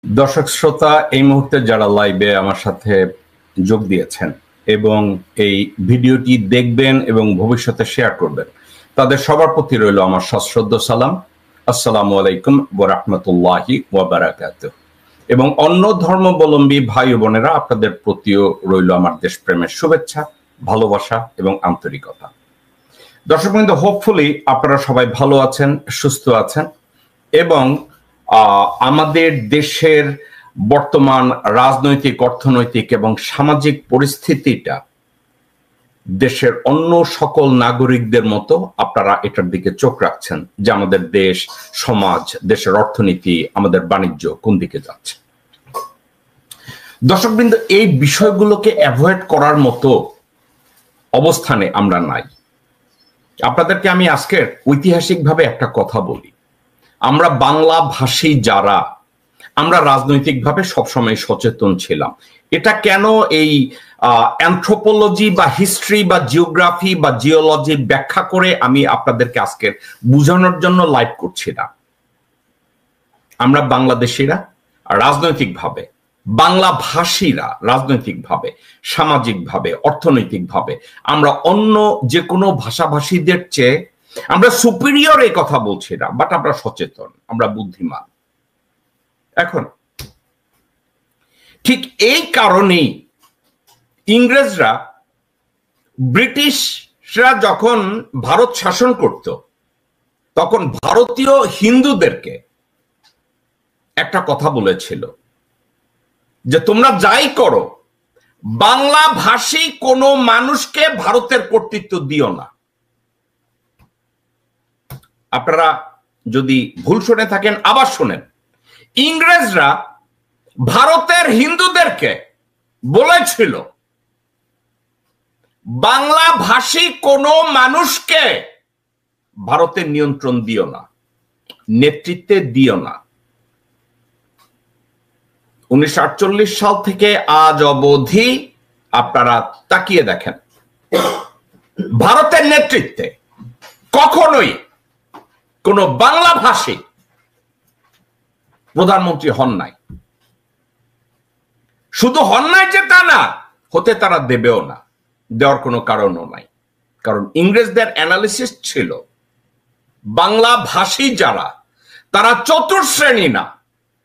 দর্শক শ্রোতা, এই মুহূর্তে যারা লাইভে আমার সাথে যোগ দিয়েছেন এবং এই ভিডিওটি দেখবেন এবং ভবিষ্যতে শেয়ার করবেন, তাদের সবার প্রতি রইল আমার সশ্রদ্ধ সালাম। আসসালামু আলাইকুম ওয়া রাহমাতুল্লাহি ওয়া বারাকাতুহু। এবং অন্য ধর্মাবলম্বী ভাই ও বোনেরা, আপনাদের প্রতিও রইল আমার দেশপ্রেমের শুভেচ্ছা, ভালোবাসা এবং আন্তরিকতা। দর্শকবৃন্দ, হোপফুলি আপনারা সবাই ভালো আছেন, সুস্থ আছেন এবং আমাদের দেশের বর্তমান রাজনৈতিক, অর্থনৈতিক এবং সামাজিক পরিস্থিতিটা দেশের অন্য সকল নাগরিকদের মতো আপনারা এটার দিকে চোখ রাখছেন যে আমাদের দেশ, সমাজ, দেশের অর্থনীতি, আমাদের বাণিজ্য কোন দিকে যাচ্ছে। দর্শকবৃন্দ, এই বিষয়গুলোকে অ্যাভয়েড করার মতো অবস্থানে আমরা নাই। আপনাদেরকে আমি আজকের ঐতিহাসিকভাবে একটা কথা বলি। আমরা বাংলা ভাষী যারা, আমরা রাজনৈতিকভাবে সবসময় সচেতন ছিলাম। এটা কেন এই অ্যানথ্রোপোলজি বা হিস্ট্রি বা জিওগ্রাফি বা জিওলজি ব্যাখ্যা করে আমি আপনাদেরকে আজকে বোঝানোর জন্য লাইভ করছি না। আমরা বাংলাদেশিরা রাজনৈতিকভাবে, বাংলা ভাষীরা রাজনৈতিকভাবে, সামাজিকভাবে, অর্থনৈতিকভাবে আমরা অন্য যে কোনো ভাষাভাষীদের চেয়ে আমরা সুপিরিয়র, এই কথা বলছি না, বাট আমরা সচেতন, আমরা বুদ্ধিমান। এখন ঠিক এই কারণেই ইংরেজরা, ব্রিটিশরা যখন ভারত শাসন করত, তখন ভারতীয় হিন্দুদেরকে একটা কথা বলেছিল যে তোমরা যাই করো, বাংলা ভাষী কোনো মানুষকে ভারতের কর্তৃত্ব দিও না। আপনারা যদি ভুল শুনে থাকেন আবার শুনেন। ইংরেজরা ভারতের হিন্দুদেরকে বলেছিল বাংলা ভাষী কোনো মানুষকে ভারতের নিয়ন্ত্রণ দিও না, নেতৃত্বে দিও না। 1948 সাল থেকে আজ অবধি আপনারা তাকিয়ে দেখেন, ভারতের নেতৃত্বে কখনোই কোন বাংলা ভাষী প্রধানমন্ত্রী হন নাই। শুধু হন নাই যে তা না, হতে তারা দেবেও না, দেওয়ার কোনো কারণও নাই। কারণ ইংরেজদের অ্যানালিসিস ছিল বাংলা ভাষী যারা, তারা চতুর্শ্রেণী না,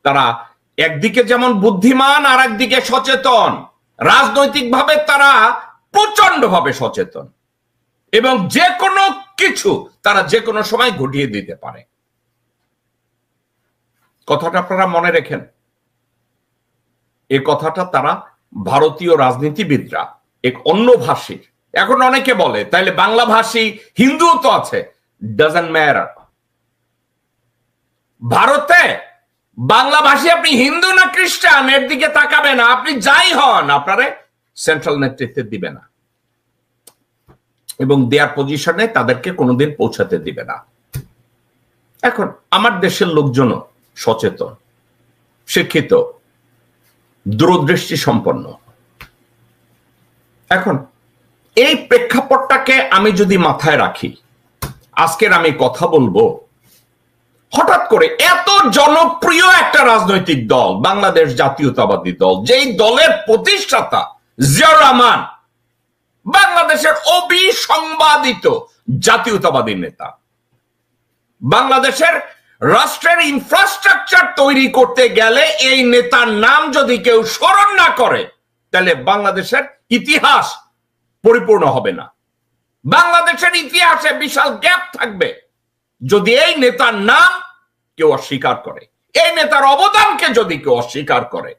তারা একদিকে যেমন বুদ্ধিমান আর একদিকে সচেতন, রাজনৈতিকভাবে তারা প্রচন্ডভাবে সচেতন এবং যে কোনো কিছু তারা যে কোনো সময় ঘটিয়ে দিতে পারে। কথাটা আপনারা মনে রেখেন। এই কথাটা তারা ভারতীয় রাজনীতিবিদরা, এক অন্য ভাষীর, এখন অনেকে বলে তাইলে বাংলা ভাষী হিন্দু তো আছে, ডাজন্ট ম্যাটার। ভারতে বাংলা ভাষী আপনি হিন্দু না খ্রিস্টান এর দিকে তাকাবে না, আপনি যাই হন আপনারে সেন্ট্রাল নেতৃত্বে দিবে না এবং দেয়ার পজিশনে তাদেরকে কোনোদিন পৌঁছাতে দিবে না। এখন আমার দেশের লোকজনও সচেতন, শিক্ষিত, দূরদৃষ্টি সম্পন্ন। এখন এই প্রেক্ষাপটটাকে আমি যদি মাথায় রাখি, আজকের আমি কথা বলবো হঠাৎ করে এত জনপ্রিয় একটা রাজনৈতিক দল বাংলাদেশ জাতীয়তাবাদী দল, যেই দলের প্রতিষ্ঠাতা জিয়াউর রহমান বাংলাদেশের অবিসংবাদিত জাতীয়তাবাদী নেতা। বাংলাদেশের রাষ্ট্রের ইনফ্রাস্ট্রাকচার তৈরি করতে গেলে এই নেতার নাম যদি কেউ স্মরণ না করে, তাহলে বাংলাদেশের ইতিহাস পরিপূর্ণ হবে না। বাংলাদেশের ইতিহাসে বিশাল গ্যাপ থাকবে যদি এই নেতার নাম কেউ অস্বীকার করে, এই নেতার অবদানকে যদি কেউ অস্বীকার করে,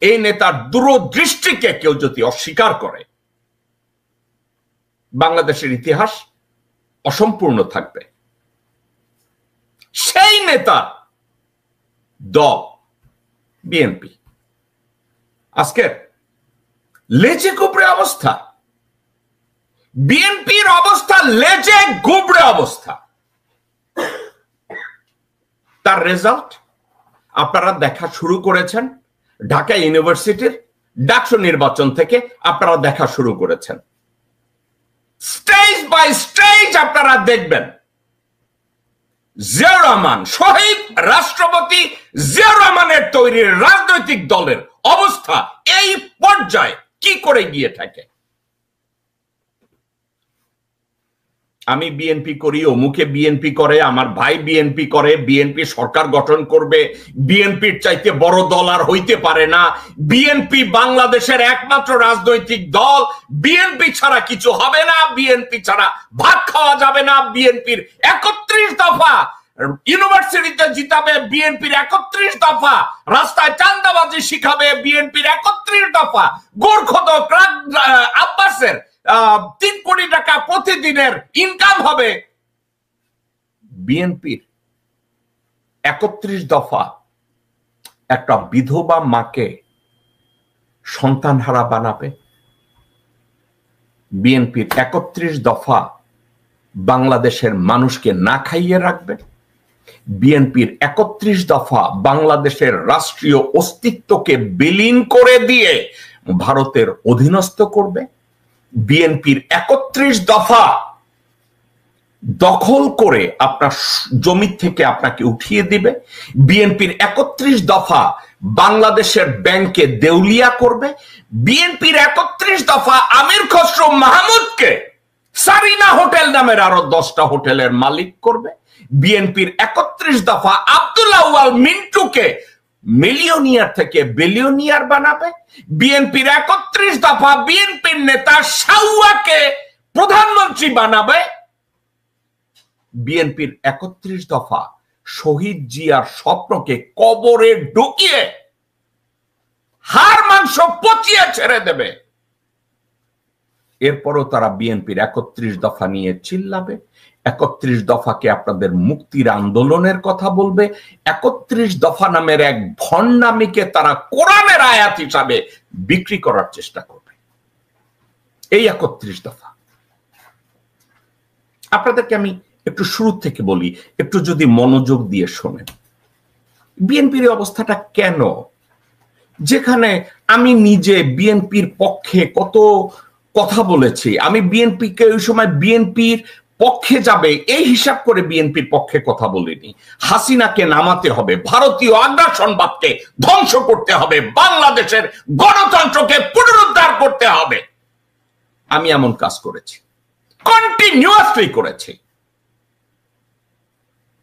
এই নেতার দূরদৃষ্টিকে কেউ যদি অস্বীকার করে, বাংলাদেশের ইতিহাস অসম্পূর্ণ থাকবে। সেই নেতা দল বিএনপি আজকের লেজে গুবড়ে অবস্থা, বিএনপির অবস্থা লেজে গুবড়ে অবস্থা। তার রেজাল্ট আপনারা দেখা শুরু করেছেন ঢাকা ইউনিভার্সিটির ডাকসু নির্বাচন থেকে, আপনারা দেখা শুরু করেছেন। স্টেজ বাই স্টেজ আপনারা দেখবেন জিয়াউর রহমান, শহীদ রাষ্ট্রপতি জিয়াউর রহমানের তৈরির রাজনৈতিক দলের অবস্থা এই পর্যায়ে কি করে গিয়ে থাকে? আমি বিএনপি করি, অমুকে বিএনপি করে, আমার ভাই বিএনপি করে, বিএনপি সরকার গঠন করবে, বিএনপির চাইতে বড় দল আর হইতে পারে না, বিএনপি বাংলাদেশের একমাত্র রাজনৈতিক দল, বিএনপি ছাড়া কিছু হবে না, বিএনপি ছাড়া ভাত খাওয়া যাবে না, বিএনপির 31 দফা ইউনিভার্সিটিতে জিতাবে, বিএনপির 31 দফা রাস্তায় চাঁদাবাজি শিখাবে, বিএনপির 31 দফা গোরখদক আব্বাসের 3 কোটি টাকা প্রতিদিনের ইনকাম হবে, বিএনপির 31 দফা একটা বিধবা মাকে সন্তানহারা বানাবে, বিএনপির 31 দফা বাংলাদেশের মানুষকে না খাইয়ে রাখবে, বিএনপির 31 দফা বাংলাদেশের রাষ্ট্রীয় অস্তিত্বকে বিলীন করে দিয়ে ভারতের অধীনস্থ করবে, বিএনপির 31 দফা দখল করে আপনার জমি থেকে আপনাকে উঠিয়ে দিবে, বিএনপির 31 দফা বাংলাদেশের ব্যাংকে দেউলিয়া করবে, বিএনপির 31 দফা আমির খসরু মাহমুদকে সারিনা হোটেল নামের আরো 10টা হোটেলের মালিক করবে, বিএনপির 31 দফা আব্দুল্লাহ আউয়াল মিন্টুকে মিলিয়নিয়ার থেকে বিলিয়নিয়ার বানাবে, বিএনপির 31 দফা বিএনপির নেতা শাওয়াকে প্রধানমন্ত্রী বানাবে, বিএনপির 31 দফা শহীদ জিয়ার স্বপ্নকে কবরে ঢুকিয়ে হাড় মাংস পচিয়ে ছেড়ে দেবে। এরপরও তারা বিএনপির 31 দফা নিয়ে চিল্লাবে, 31 দফাকে আপনাদের মুক্তির আন্দোলনের কথা বলবে, 31 দফা নামের এক ভণ্ডামিকে তারা কোরআনের আয়াত হিসাবে বিক্রি করার চেষ্টা করবে। এই 31 দফা আপনাদেরকে আমি একটু শুরু থেকে বলি, একটু যদি মনোযোগ দিয়ে শোনেন। বিএনপির অবস্থাটা কেন, যেখানে আমি নিজে বিএনপির পক্ষে কত কথা বলেছি, আমি বিএনপিকে ওই সময় বিএনপির পক্ষে যাবে এই হিসাব করে বিএনপির পক্ষে কথা বলিনি। হাসিনাকে নামাতে হবে, ভারতীয় আগ্রাসনবাদকে ধ্বংস করতে হবে, বাংলাদেশের গণতন্ত্রকে পুনরুদ্ধার করতে হবে, আমি এমন কাজ করেছি, কন্টিনিউয়াসলি করেছি।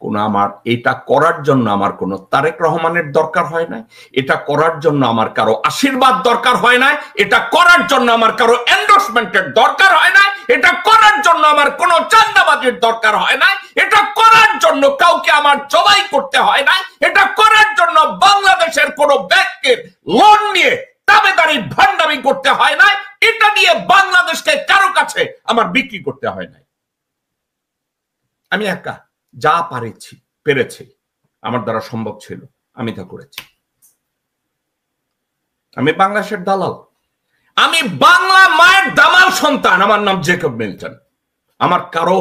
কোন আমার এটা করার জন্য আমার কোন তারেক রহমানের দরকার হয় না, এটা করার জন্য আমার কারো আশীর্বাদ দরকার হয় না, এটা করার জন্য আমার কারো এন্ডোর্সমেন্টের দরকার হয় না, এটা করার জন্য আমার কোন চাঁদাবাজির দরকার হয় না, এটা করার জন্য কাউকে আমার জবাই করতে হয় না, এটা করার জন্য বাংলাদেশের কোন ব্যাংকের লোন নিয়ে দাবেদারি ভান্ডামি করতে হয় না, এটা দিয়ে বাংলাদেশকে কারো কাছে আমার বিক্রি করতে হয় না। আমি একা যা পেরেছি আমার দ্বারা সম্ভব ছিল আমি তা করেছি। আমি বাংলাদেশের দালাল, আমি বাংলা মায়ের দামাল সন্তান, আমার নাম জেকব মিল্টন, আমার কারো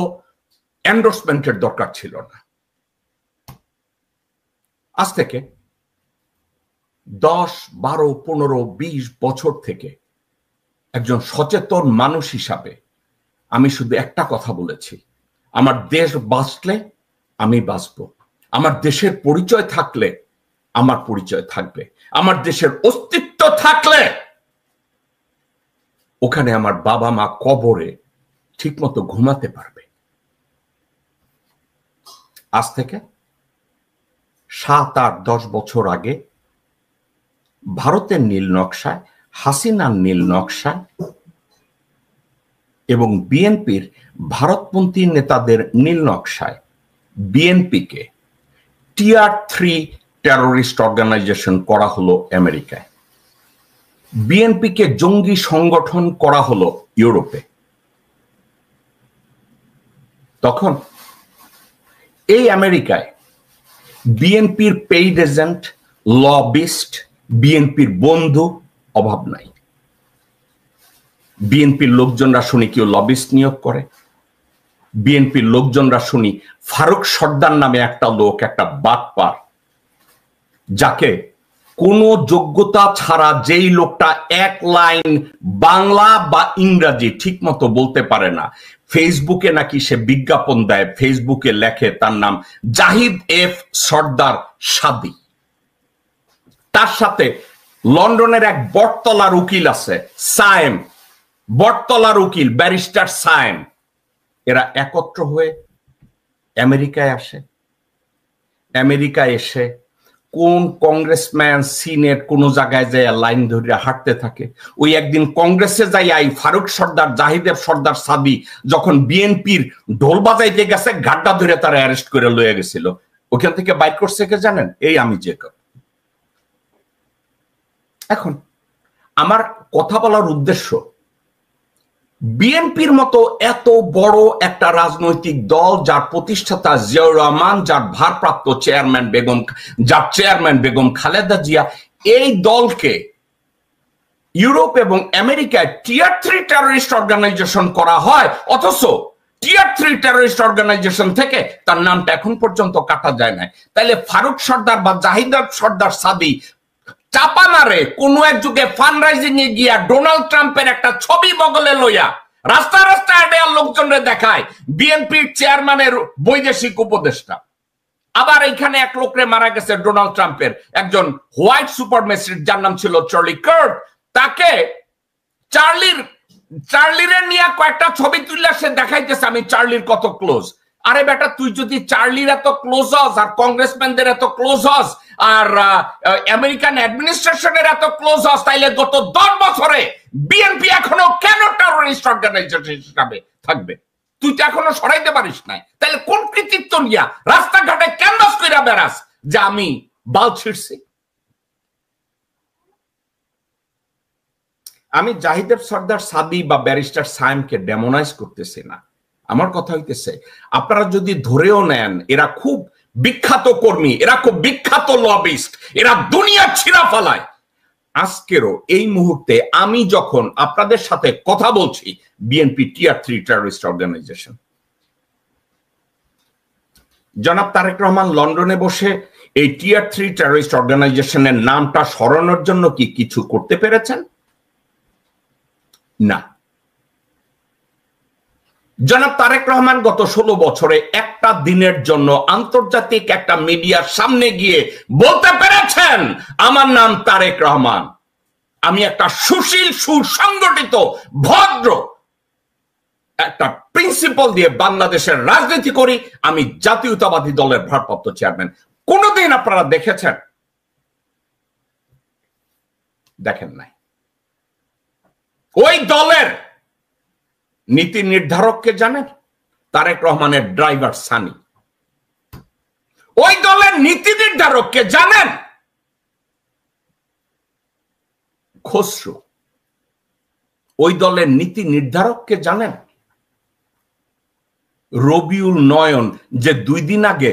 এন্ডোর্সমেন্টের দরকার ছিল না। আজ থেকে 10, 12, 15, 20 বছর থেকে একজন সচেতন মানুষ হিসাবে আমি শুধু একটা কথা বলেছি, আমার দেশ বাঁচলে আমি বাঁচব, আমার দেশের পরিচয় থাকলে আমার পরিচয় থাকবে, আমার দেশের অস্তিত্ব থাকলে ওখানে আমার বাবা মা কবরে ঠিকমতো ঘুমাতে পারবে। আজ থেকে 7, 8, 10 বছর আগে ভারতের নীল নকশায়, হাসিনার নীল নকশায় এবং বিএনপির ভারতপন্থী নেতাদের নীল নকশায় বিএনপিকে টিয়ার 3 টেরোরিস্ট অর্গানাইজেশন করা হলো আমেরিকায়, বিএনপিকে জঙ্গি সংগঠন করা হলো ইউরোপে। তখন এই আমেরিকায় বিএনপির পেইড এজেন্ট, লবিস্ট, বিএনপির বন্ধু অভাব নাই। বিএনপির লোকজনরা শুনি কেউ লবিস্ট নিয়োগ করে, বিএনপির লোকজনরা শুনি ফারুক সর্দার নামে একটা লোক, একটা বাটপার, যাকে কোনো যোগ্যতা ছাড়া যেই লোকটা এক লাইন বাংলা বা ইংরাজি ঠিক মতো বলতে পারে না, ফেসবুকে নাকি সে বিজ্ঞাপন দেয়, ফেসবুকে লেখে তার নাম জাহিদ এফ সর্দার সাদি। তার সাথে লন্ডনের এক বটতলার উকিল আছে সায়েম, বটতলার উকিল ব্যারিস্টার সায়েম। এরা একত্র হয়ে আমেরিকায় আসে। আমেরিকায় এসে কোন কংগ্রেসম্যান সিনেট কোন জায়গায় যায় লাইন ধরে হাঁটতে থাকে। ওই একদিন কংগ্রেসে যাই আই ফারুক সর্দার জাহিদেব সর্দার সাদি যখন বিএনপির ঢোল বাজাইতে গেছে, গাড্ডা ধরে তারা অ্যারেস্ট করে লয়ে গেছিল। ওখান থেকে বাইর করছে কে জানেন? এই আমি জেকব। এখন আমার কথা বলার উদ্দেশ্য, বিএনপির মতো এত বড় একটা রাজনৈতিক দল, যার প্রতিষ্ঠাতা জিয়াউর রহমান, যার ভারপ্রাপ্ত চেয়ারম্যান বেগম খালেদা জিয়া, এই দলকে ইউরোপ এবং আমেরিকায় টিয়ার 3 টেররিস্ট অর্গানাইজেশন করা হয়, অথচ টিয়ার 3 টেররিস্ট অর্গানাইজেশন থেকে তার নামটা এখন পর্যন্ত কাটা যায় না। তাইলে ফারুক সর্দার বা জাহিদ সর্দার সাদি চাপা মারে কোন এক যুগে ফান্ড রাইজিং এ গিয়া ডোনাল্ড ট্রাম্পের একটা ছবি বগলে লইয়া রাস্তা রাস্তায় লোকজনরে দেখায় বিএনপির চেয়ারম্যানের বৈদেশিক উপদেষ্টা। আবার এখানে এক লোকরে মারা গেছে ডোনাল্ড ট্রাম্পের, একজন হোয়াইট সুপারমেসিস্ট যার নাম ছিল চার্লি কার্ট। তাকে চার্লিরে নিয়ে কয়েকটা ছবি তুললে সে দেখাইতেছে আমি চার্লির কত ক্লোজ। আরে বেটা, তুই যদি চার্লির এত ক্লোজ হস, আর কংগ্রেসম্যানদের এত ক্লোজ হস, আর আমেরিকান অ্যাডমিনিস্ট্রেশনের এত ক্লোজ হস, তাইলে গত 10 বছরে বিএনপি এখনো কেন টেররিস্ট অর্গানাইজেশন হিসাবে থাকবে? তুই তো এখনো সরাইতে পারিস নাই। তাহলে কোন কৃতিত্ব নিয়া রাস্তাঘাটে ক্যানভাস কইরা বেড়াস যে আমি বাল ছিড়ছি? আমি জাহিদ সর্দার সাদি বা ব্যারিস্টার সায়েমকে ডেমোনাইজ করতেছি না। আমার কথা হইতেছে, আপনারা যদি ধরেও নেন এরা খুব বিখ্যাত কর্মী, এরা খুব বিখ্যাত লবিস্ট, এরা দুনিয়া ছিঁড়া ফালায়, আজকেরও এই মুহূর্তে আমি যখন আপনাদের সাথে কথা বলছি, বিএনপি টিয়ার 3 টেররিস্ট অর্গানাইজেশন। জনাব তারেক রহমান লন্ডনে বসে এই টিয়ার 3 টেররিস্ট অর্গানাইজেশনের নামটা সরানোর জন্য কি কিছু করতে পেরেছেন? না। জনাব তারেক রহমান গত 16 বছরে একটা দিনের জন্য আন্তর্জাতিক একটা মিডিয়ার সামনে গিয়ে বলতে পেরেছেন আমার নাম তারেক রহমান, আমি একটা সুশীল সুসংগঠিত ভদ্র একটা প্রিন্সিপাল দিয়ে বাংলাদেশের রাজনীতি করি, আমি জাতীয়তাবাদী দলের ভারপ্রাপ্ত চেয়ারম্যান। কোনদিন আপনারা দেখেছেন? দেখেন নাই। ওই দলের নীতি নির্ধারককে জানেন? তারেক রহমানের ড্রাইভার সানি। ওই দলের নীতি নির্ধারককে জানেন? খসরু। ওই দলের নীতি নির্ধারককে জানেন? রবিউল নয়ন, যে 2 দিন আগে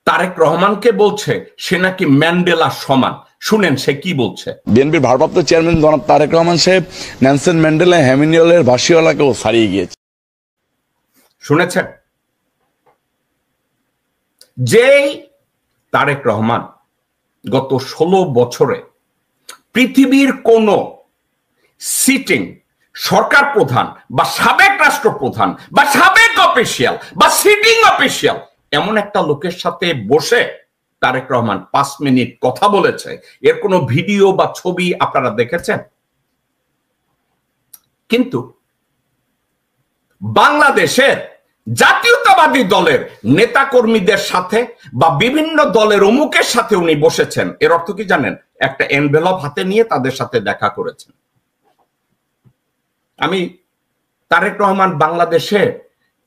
তারেক রহমানকে বলছে সে নাকি ম্যান্ডেলা সমান। শুনেন সে কি বলছে। বিএনপির ভারপ্রাপ্ত চেয়ারম্যান জনাব তারেক রহমান সাহেব নেলসন ম্যান্ডেলা হ্যামিনিয়লের ভাসিওয়ালাকেও ছাড়িয়ে গিয়েছে। শুনেছেন? যেই তারেক রহমান গত 16 বছরে পৃথিবীর কোন সিটিং সরকার প্রধান বা সাবেক রাষ্ট্রপ্রধান বা সাবেক অফিসিয়াল বা সিটিং অফিসিয়াল এমন একটা লোকের সাথে বসে তারেক রহমান 5 মিনিট কথা বলেছে, এর কোনো ভিডিও বা ছবি আপনারা দেখেছেন? কিন্তু বাংলাদেশের জাতীয়তাবাদী দলের নেতা কর্মীদের সাথে বা বিভিন্ন দলের অমুকের সাথে উনি বসেছেন, এর অর্থ কি জানেন? একটা এনভেলপ হাতে নিয়ে তাদের সাথে দেখা করেছেন। আমি তারেক রহমান বাংলাদেশে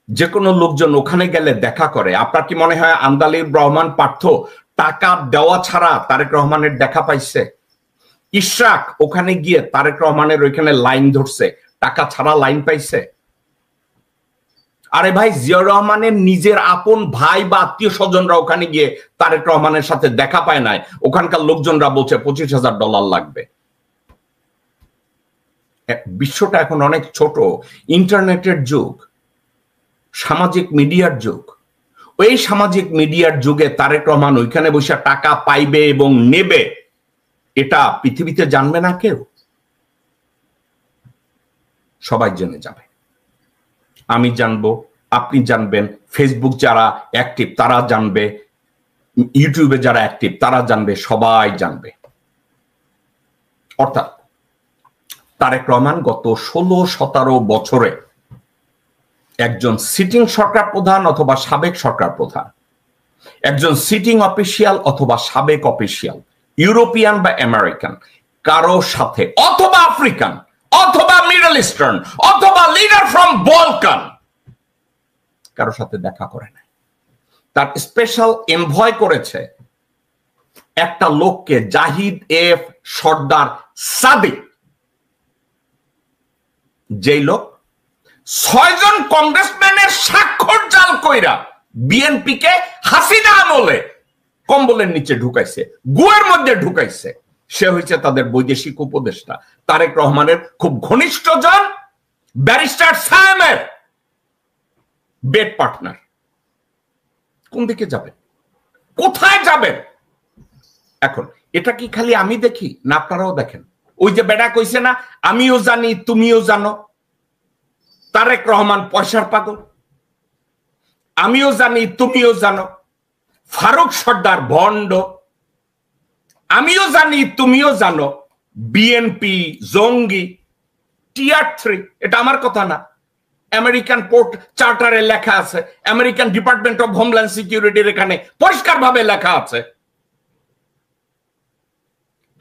যে কোনো লোকজন ওখানে গেলে দেখা করে, আপনার কি মনে হয় আন্দালিব রহমান পার্থ টাকা দেওয়া ছাড়া তারেক রহমানের দেখা পাইছে? ইশরাক ওখানে গিয়ে তারেক রহমানের ওইখানে লাইন ধরছে, টাকা ছাড়া লাইন পাইছে? আরে ভাই, জিয়াউর রহমানের নিজের আপন ভাই বা আত্মীয় স্বজনরা ওখানে গিয়ে তারেক রহমানের সাথে দেখা পায় নাই। ওখানকার লোকজনরা বলছে $25,000 লাগবে। বিশ্বটা এখন অনেক ছোট, ইন্টারনেটের যুগ, সামাজিক মিডিয়ার যুগ। ওই সামাজিক মিডিয়ার যুগে তারেক রহমান ওইখানে বসে টাকা পাইবে এবং নেবে, এটা পৃথিবীতে জানবে না কেউ, সবাই জেনে যাবে। আমি জানবো, আপনি জানবেন, ফেসবুক যারা অ্যাক্টিভ তারা জানবে, ইউটিউবে যারা অ্যাক্টিভ তারা জানবে, সবাই জানবে। অর্থাৎ তারেক রহমান গত 16-17 বছরে একজন সিটিং সরকার প্রধান অথবা সাবেক সরকার প্রধান, একজন সিটিং অফিসিয়াল অথবা সাবেক অফিসিয়াল, ইউরোপিয়ান বা আমেরিকান কারো সাথে, অথবা আফ্রিকান অথবা মিডল ইস্টার্ন অথবা লিডার ফ্রম বলকান, কারো সাথে দেখা করে না। তার স্পেশাল এনভয় করেছে একটা লোককে, জাহিদ এফ সর্দার সাদিক, যেই লোক 6 জন কংগ্রেসম্যানের স্বাক্ষর জাল কইরা বিএনপি কে হাসিনা আমলে কম্বলের নিচে ঢুকাইছে, গুয়ের মধ্যে ঢুকাইছে। সে হয়েছে তাদের বৈদেশিক উপদেষ্টা, তারেক রহমানের খুব ঘনিষ্ঠ জন, ব্যারিস্টার সায়েমের বেড পার্টনার। কোন দিকে যাবেন, কোথায় যাবেন? এখন এটা কি খালি আমি দেখি না আপনারাও দেখেন? ওই যে বেটা কইছে না, আমিও জানি তুমিও জানো, তারেক রহমান পয়সার পাগল, আমিও জানি তুমিও জানো, ফারুক সর্দার ভণ্ড, আমিও জানি তুমিও জানো, বিএনপি জঙ্গি, টিয়ার 3। এটা আমার কথা না, আমেরিকান পোর্ট চার্টারে লেখা আছে, আমেরিকান ডিপার্টমেন্ট অফ হোমল্যান্ড সিকিউরিটির এখানে পরিষ্কারভাবে লেখা আছে।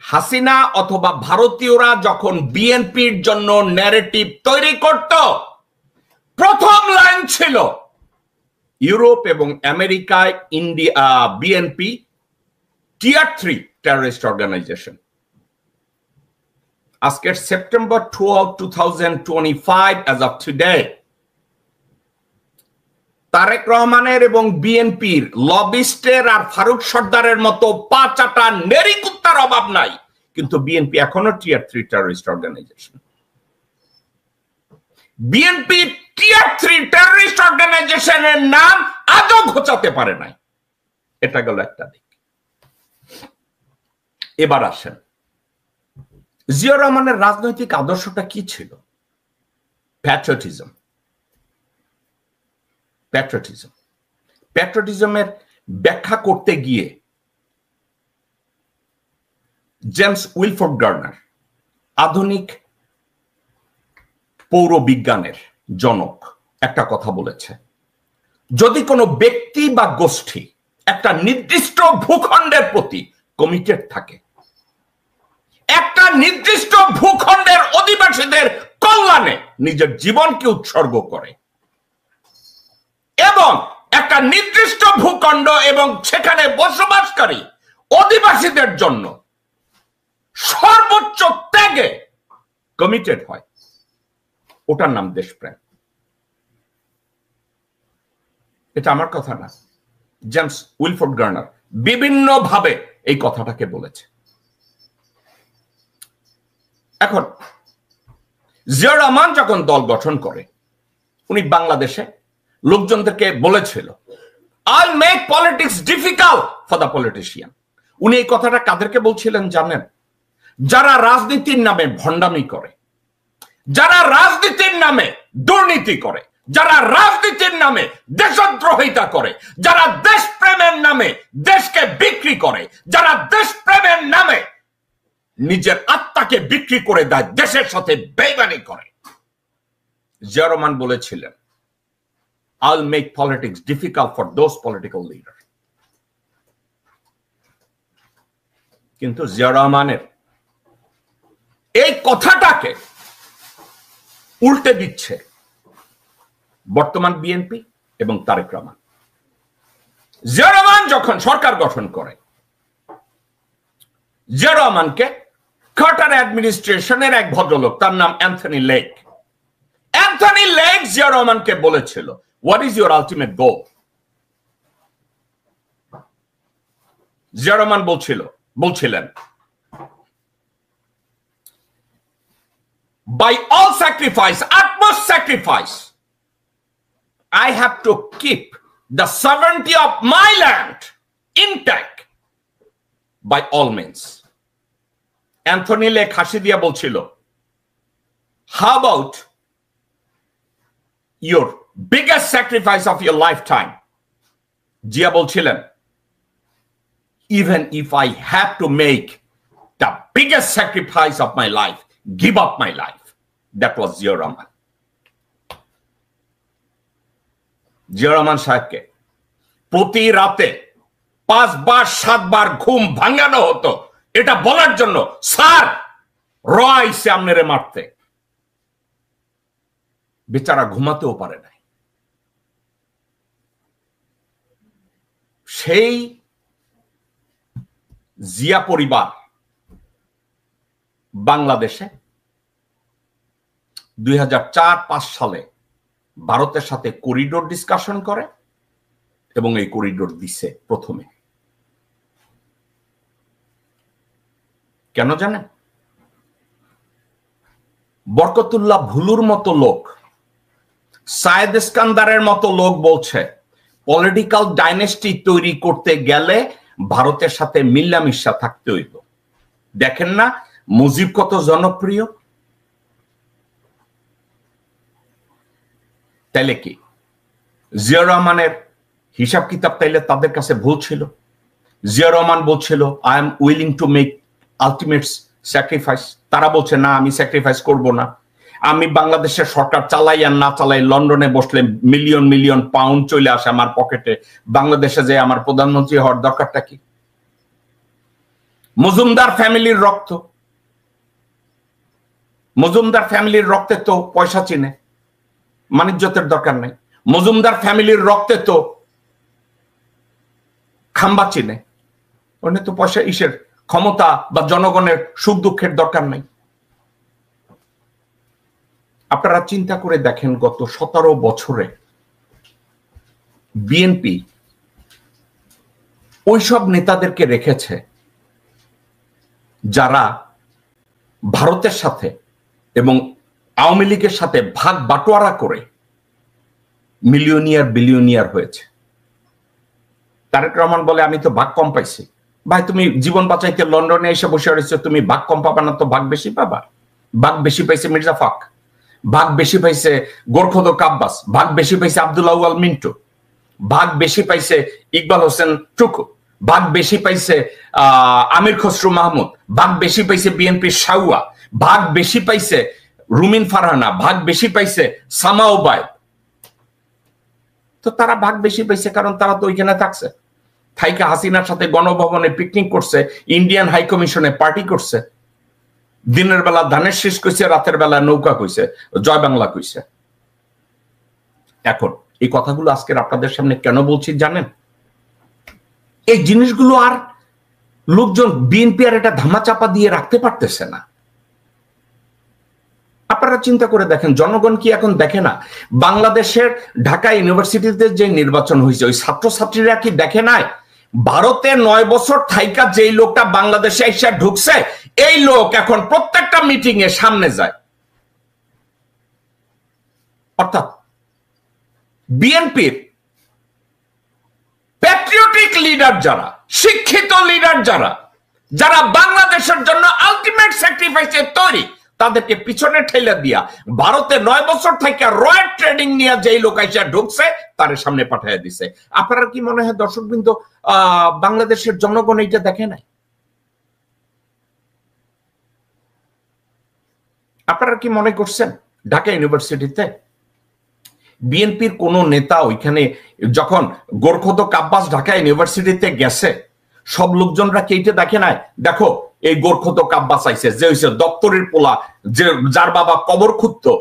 হাসিনা অথবা ভারতীয়রা যখন বিএনপির জন্য ন্যারেটিভ তৈরি করত, প্রথম লাইন ছিল ইউরোপ এবং আমেরিকায় India BNP tier 3 terrorist organisation. আজকের September 12, 2025 as of today, Tarique রহমানের এবং বিএনপির লবিস্টের আর ফারুক সর্দারের মতো 5-8টা নেরিকুত্তার অভাব নাই, কিন্তু বিএনপি এখনো টিয়ার 3 terrorist organisation. BNP tier 3 terrorist অর্গানাইজেশনের নাম আজও ঘোচাতে পারে নাই। এটা গেল একটা দিক। এবার আসেন, জিয়াউর রহমানের রাজনৈতিক আদর্শটা কি ছিল? প্যাট্রিয়টিজম। প্যাট্রিয়টিজম, প্যাট্রিয়টিজমের ব্যাখ্যা করতে গিয়ে জেমস উইলফোর্ড গার্নার, আধুনিক পৌরবিজ্ঞানের জনক, একটা কথা বলেছে, যদি কোনো ব্যক্তি বা গোষ্ঠী একটা নির্দিষ্ট ভূখণ্ডের প্রতি কমিটেড থাকে, একটা নির্দিষ্ট ভূখণ্ডের অধিবাসীদের কল্যাণে নিজের জীবনকে উৎসর্গ করে, এবং একটা নির্দিষ্ট ভূখণ্ড এবং সেখানে বসবাসকারী অধিবাসীদের জন্য সর্বোচ্চ ত্যাগে কমিটেড হয়, ওটার নাম দেশপ্রেম। এটা আমার কথা না, জেমস উইলফোর্ড গার্নার বিভিন্ন ভাবে এই কথাটাকে বলেছে। এখন জিয়াউর রহমান যখন দল গঠন করে, উনি বাংলাদেশে লোকজনদেরকে বলেছিল, I'll make politics difficult for the politician। উনি এই কথাটা কাদেরকে বলছিলেন জানেন? যারা রাজনীতির নামে ভণ্ডামি করে, যারা রাজনীতির নামে দুর্নীতি করে, যারা রাজনীতির নামে দেশদ্রোহিতা করে, যারা দেশপ্রেমের নামে দেশকে বিক্রি করে, যারা দেশপ্রেমের নামে নিজের আত্মাকে বিক্রি করে দেয়, দেশের সাথে বেইমানি করে। জিয়াউর রহমান বলেছিলেন, I'll make politics difficult for those political leaders। কিন্তু জিয়াউর রহমানের এই কথাটাকে উল্টে দিচ্ছে বর্তমান বিএনপি এবং তারেক রহমান। জিয়াউর রহমান যখন সরকার গঠন করে, জিয়াউর রহমানকে কার্টার অ্যাডমিনিস্ট্রেশনের এক ভদ্রলোক, তার নাম Anthony lake, Anthony lake Ziaur রহমানকে বলেছিল, what is your ultimate goal? Ziaur Rahman বলছিলেন, by all sacrifice, utmost sacrifice, I have to keep the sovereignty of my land intact by all means। Anthony lake হাসি দিয়া বলছিল, how about your biggest sacrifice of your lifetime. Zia বলছিলেন, even if I have to make the biggest sacrifice of my life, give up my life. That was Ziaur Rahman. Ziaur Rahman সাহেবকে প্রতি রাতে 5 বার 7 বার ঘুম ভাঙানো হতো এটা বলার জন্য, স্যার রয়সে আমনেরে মারতে। বেচারা ঘুমাতেও পারে নাই। সেই জিয়া পরিবার বাংলাদেশে 2004-5 সালে ভারতের সাথে করিডোর ডিসকাশন করে এবং এই করিডোর দিছে প্রথমে। কেন জানেন? বরকতুল্লাহ ভুলুর মতো লোক, সায়েদ ইস্কান্দারের মতো লোক বলছে পলিটিক্যাল ডাইনেস্টি তৈরি করতে গেলে ভারতের সাথে মিল্লামিশা থাকতে হইব। দেখেন না মুজিব কত জনপ্রিয়? তাইলে কি জিয়াউর রহমানের হিসাব কিতাব তাইলে তাদের কাছে ভুল ছিল? জিয়াউর রহমান বলছিল I am willing to make ultimate sacrifice, তারা বলছে না আমি স্যাক্রিফাইস করব না, আমি বাংলাদেশের সরকার চালাই আর না চালাই, লন্ডনে বসলে মিলিয়ন মিলিয়ন পাউন্ড চলে আসে আমার পকেটে, বাংলাদেশে যে আমার প্রধানমন্ত্রী হওয়ার দরকারটা কি? মজুমদার ফ্যামিলির রক্ত, মজুমদার ফ্যামিলির রক্তে তো পয়সা চিনে, মানিজ্যতের দরকার নাই। মজুমদার ফ্যামিলির রক্তে তো খাম্বা চিনে, ওখানে তো পয়সা ইসের ক্ষমতা বা জনগণের সুখ দুঃখের দরকার নাই। আপনারা চিন্তা করে দেখেন গত 17 বছরে বিএনপি ওইসব নেতাদেরকে রেখেছে যারা ভারতের সাথে এবং আওয়ামী লীগের সাথে ভাগ বাটোয়ারা করে মিলিয়নিয়ার বিলিয়নিয়ার হয়েছে। তারেক রহমান বলে আমি তো ভাগ কম পাইছি। ভাই তুমি জীবন বাঁচাইতে লন্ডনে এসে বসে রয়েছে, তুমি ভাগ কম পাবা না তো ভাগ বেশি পাবা। ভাগ বেশি পাইছে মির্জা ফাক, ভাগ বেশি পাইছে গোরখোদক আব্বাস, ভাগ বেশি পাইছে আব্দুল আউয়াল মিন্টু, ভাগ বেশি পাইছে ইকবাল হোসেন টুকু, ভাগ বেশি পাইছে আমির খসরু মাহমুদ, ভাগ বেশি পাইছে বিএনপির শাউয়া, ভাগ বেশি পাইছে রুমিন ফারহানা, ভাগ বেশি পাইছে সামা ওবায়দ। তো তারা ভাগ বেশি পাইছে কারণ তারা তো ওইখানে থাকছে, থাইকা হাসিনার সাথে গণভবনে পিকনিক করছে, ইন্ডিয়ান হাই কমিশনে পার্টি করছে, দিনের বেলা ধানের শীষ কইছে, রাতের বেলা নৌকা কইছে, জয় বাংলা কইছে। এখন এই কথাগুলো আজকের আপনাদের সামনে কেন বলছি জানেন? এই জিনিসগুলো আর লোকজন বিএনপি আর এটা ধামাচাপা দিয়ে রাখতে পারতেছে না। আপনারা চিন্তা করে দেখেন, জনগণ কি এখন দেখে না বাংলাদেশের ঢাকা ইউনিভার্সিটিতে যে নির্বাচন হয়েছে ওই ছাত্রছাত্রীরা কি দেখে নাই ভারতে 9 বছর থাইকা যেই লোকটা বাংলাদেশে এসে ঢুকছে এই লোক এখন প্রত্যেকটা মিটিং এ সামনে যায়? অর্থাৎ বিএনপির প্যাট্রিয়টিক লিডার যারা, শিক্ষিত লিডার যারা, যারা বাংলাদেশের জন্য আলটিমেট স্যাক্রিফাইসে তৈরি, তাদেরকে পিছনে ঠেলে দিয়া ভারতে 9 বছর থেকে রয়ের ট্রেডিং নিয়ে যেই লোক এসে ঢুকছে তার সামনে পাঠিয়ে দিছে। আপনারা কি মনে হয় দর্শকবৃন্দ বাংলাদেশের জনগণ এইটা দেখে নাই? আপনারা কি মনে করছেন ঢাকা ইউনিভার্সিটিতে বিএনপির কোন নেতা ওইখানে যখন গোরখোদক আব্বাস ঢাকা ইউনিভার্সিটিতে গেছে সব লোকজনরা কেইটে দেখে নাই? দেখো এই গোরখোদক আব্বাস আইছে, যে হইছে দপ্তরের পোলা, যে যার বাবা কবর খুঁজতো,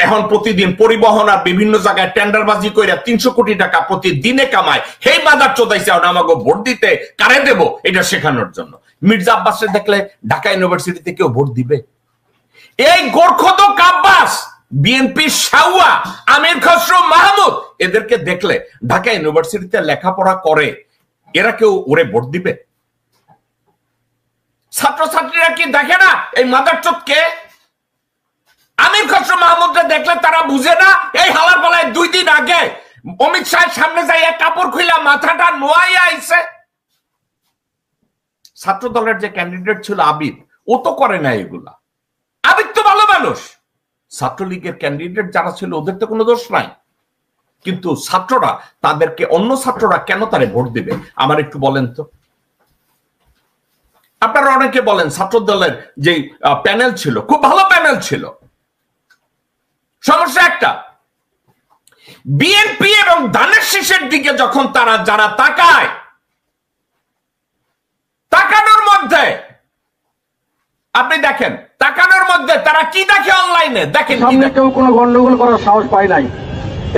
এখন প্রতিদিন পরিবহন আর বিভিন্ন জায়গায় টেন্ডারবাজি কইরা 300 কোটি টাকা প্রতিদিনে কামায়, হেই বাজার চোদাইছে এখন আমাকে ভোট দিতে কারে দেব এটা শেখানোর জন্য। মির্জা আব্বাসে দেখলে ঢাকা ইউনিভার্সিটিতে কেউ ভোট দিবে? এই গোরখোদক আব্বাস, বিএনপি শাউয়া, আমির খসরু মাহমুদ, এদেরকে দেখলে ঢাকা ইউনিভার্সিটিতে লেখাপড়া করে এরা কেউ ওরে ভোট দিবে? ছাত্রছাত্রীরা কি দেখে না এই মাদারচোদ কে? আমির খসরু মাহমুদরা দেখলে তারা বুঝে না এই হালার পালায় 2 দিন আগে অমিত শাহের সামনে যাই কাপড় খুইলা মাথাটা নোয়াইয়া আইছে। ছাত্র দলের যে ক্যান্ডিডেট ছিল আবিদ, ও তো করে না এগুলা। আবিদ তো ভালো মানুষ, ছাত্রলীগের ক্যান্ডিডেট যারা ছিল ওদের তো কোনো দোষ নাই, কিন্তু ছাত্ররা তাদেরকে, অন্য ছাত্ররা কেন তারে ভোট দিবে আমার একটু বলেন তো। আপনারা অনেকে বলেন ছাত্র দলের যে প্যানেল ছিল খুব ভালো প্যানেল ছিল, সমস্যা একটা, বিএনপি এবং ধানের শীষের দিকে যখন তারা যারা তাকায়, তাকানোর মধ্যে আপনি দেখেন, তাকানোর মধ্যে তারা কি দেখে অনলাইনে দেখেন, সামনে কেউ কোনো গন্ডগোল করার সাহস পায় নাই।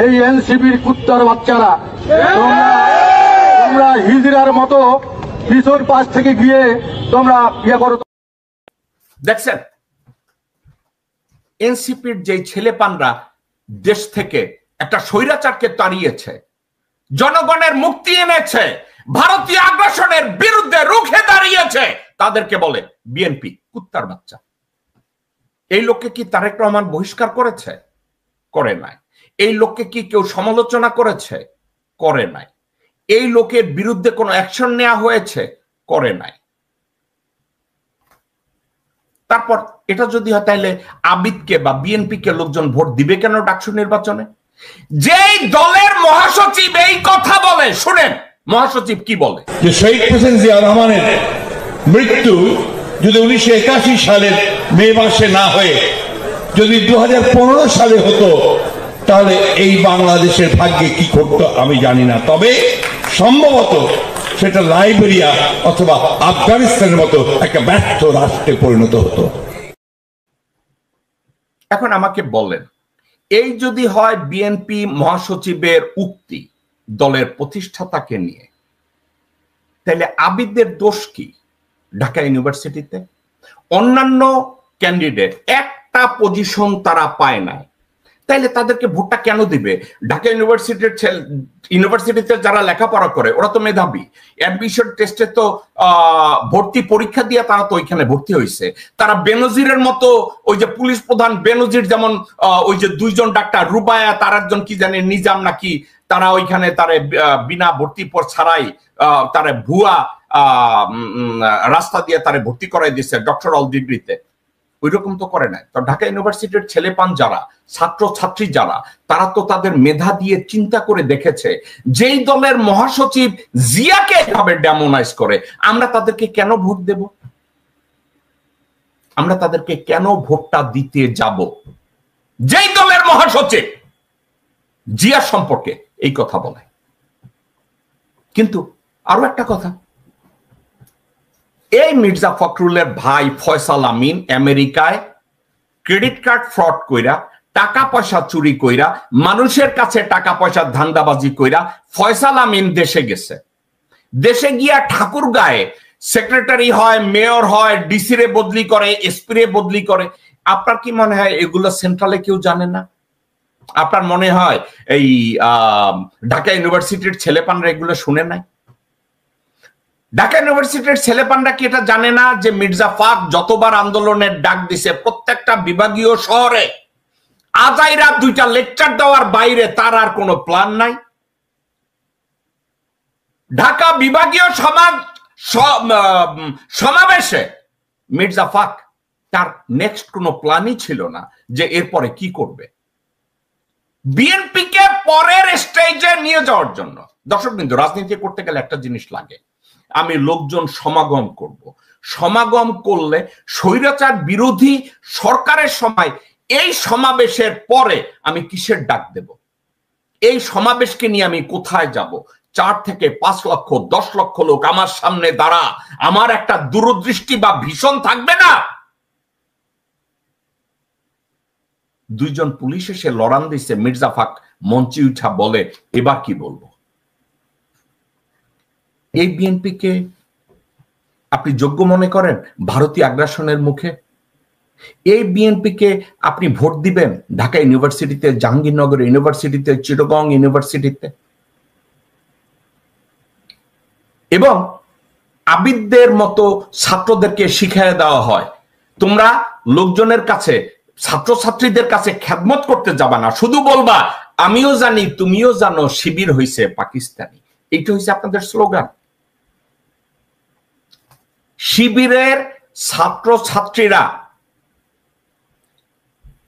এই এনসিপির কুত্তার বাচ্চারা তোমরা হিজড়ার মতো পিছন পাশ থেকে গিয়ে তোমরা ইয়ে করো। দেখছেন এনসিপির যে ছেলেপানরা দেশ থেকে একটা স্বৈরাচারকে তাড়িয়েছে, জনগণের মুক্তি এনেছে, ভারতীয় আগ্রাসনের বিরুদ্ধে রুখে দাঁড়িয়েছে, তাদেরকে বলে বিএনপি কুত্তার বাচ্চা। এই লোককে কি তারেক রহমান বহিষ্কার করেছে? করে নাই। এই লোককে কি কেউ সমালোচনা করেছে? করে নাই। এই লোকের বিরুদ্ধে কোনো অ্যাকশন নেওয়া হয়েছে? করে নাই। তারপর এটা যদি হয় তাহলে আবিদকে বা বিএনপি কে লোকজন ভোট দিবে কেন ডাকসু নির্বাচনে? যেই দলের মহাসচিব এই কথা বলে, শুনেন মহাসচিব কি বলে, যে শহীদ হোসেন জিয়া রহমানের মৃত্যু যদি 1981 সালের মে মাসে না হয়ে যদি 2015 সালে হতো তাহলে এই বাংলাদেশের ভাগ্যে কি ঘটতো আমি জানি না, তবে সম্ভবত সেটা লাইবেরিয়া অথবা আফগানিস্তানের মতো একটা ব্যর্থ রাষ্ট্রে পরিণত হতো। এখন আমাকে বলেন, এই যদি হয় বিএনপি মহাসচিবের উক্তি দলের প্রতিষ্ঠাতাকে নিয়ে, তাহলে আবিদদের দোষ কি? ঢাকা ইউনিভার্সিটিতে অন্যান্য ক্যান্ডিডেট একটা পজিশন তারা পায় না, তাইলে তাদেরকে ভোটটা কেন দিবে? ঢাকা ইউনিভার্সিটিতে যারা লেখাপড়া করে ওরা তো মেধাবী, অ্যাডমিশন টেস্টে তো ভর্তি পরীক্ষা দিয়ে তারা তো ওইখানে ভর্তি হয়েছে। তারা বেনজিরের মতো, ওই যে পুলিশ প্রধান বেনজির যেমন, ওই যে দুইজন ডাক্তার রুবায়া তার একজন কি জানে নিজাম নাকি, তারা ওইখানে তারে বিনা ভর্তি পর ছাড়াই তারে ভুয়া রাস্তা দিয়ে তারে ভর্তি করাই দিচ্ছে ডক্টরাল ডিগ্রিতে। ওই রকম তো করে নাই। তো ঢাকা ইউনিভার্সিটির ছেলেপান যারা, ছাত্র ছাত্রী যারা, তারা তো তাদের মেধা দিয়ে চিন্তা করে দেখেছে, যেই দলের মহাসচিব জিয়াকে এভাবে ডেমোনাইজ করে, আমরা তাদেরকে কেন ভোট দেব? আমরা তাদেরকে কেন ভোটটা দিতে যাব? যেই দলের মহাসচিব জিয়া সম্পর্কে এই কথা বলে। কিন্তু আরো একটা কথা, এই মির্জা ফখরুলের ভাই ফয়সাল আমিন আমেরিকায় ক্রেডিট কার্ড ফ্রড কইরা, টাকা পয়সা চুরি কইরা, মানুষের কাছে টাকা পয়সা ধান্দাবাজি কইরা ফয়সাল আমিন দেশে গেছে। দেশে গিয়া ঠাকুর গায়ে সেক্রেটারি হয়, মেয়র হয়, ডিসি রে বদলি করে, এসপি রে বদলি করে। আপনার কি মনে হয় এগুলো সেন্ট্রালে কেউ জানে না? আপনার মনে হয় এই ঢাকা ইউনিভার্সিটির ছেলেপানরা এগুলো শুনে নাই? ঢাকা ইউনিভার্সিটির ছেলেপানরা কি এটা জানে না যে মির্জা ফাক যতবার আন্দোলনের ডাক দিছে প্রত্যেকটা বিভাগীয় শহরে আজাইরা 2টা লেকচার দেওয়ার বাইরে তার আর কোনো প্ল্যান নাই? ঢাকা বিভাগীয় সমাবেশে মির্জা ফাক তার নেক্সট কোনো প্ল্যানই ছিল না যে এরপরে কি করবে। বিএনপি কে পরের স্টেজে নিয়ে যাওয়ার জন্য, দর্শক বিন্দু, রাজনীতি করতে গেলে একটা জিনিস লাগে, আমি লোকজন সমাগম করব। সমাগম করলে স্বৈরাচার বিরোধী সরকারের সময় এই সমাবেশের পরে আমি কিসের ডাক দেব? এই সমাবেশকে নিয়ে আমি কোথায় যাব? 4 থেকে 5 লক্ষ 10 লক্ষ লোক আমার সামনে দাঁড়া, আমার একটা দূরদৃষ্টি বা ভীষণ থাকবে না? 2 জন পুলিশ এসে লড়ান দিছে, মির্জা ফাক মঞ্চে উঠা বলে এবার কি বলবো? এই বিএনপি কে আপনি যোগ্য মনে করেন ভারতীয় আগ্রাসনের মুখে? এই বিএনপি কে আপনি ভোট দিবেন ঢাকা ইউনিভার্সিটিতে, জাহাঙ্গীরনগর ইউনিভার্সিটিতে, চিটাগং ইউনিভার্সিটিতে? এবং আবিদদের মতো ছাত্রদেরকে শিখিয়ে দেওয়া হয়, তোমরা লোকজনের কাছে, ছাত্রছাত্রীদের কাছে খেদমত করতে যাবা না, শুধু বলবা আমিও জানি তুমিও জানো শিবির হইছে পাকিস্তানি। এইটা হইছে আপনাদের স্লোগান। শিবিরের ছাত্রছাত্রীরা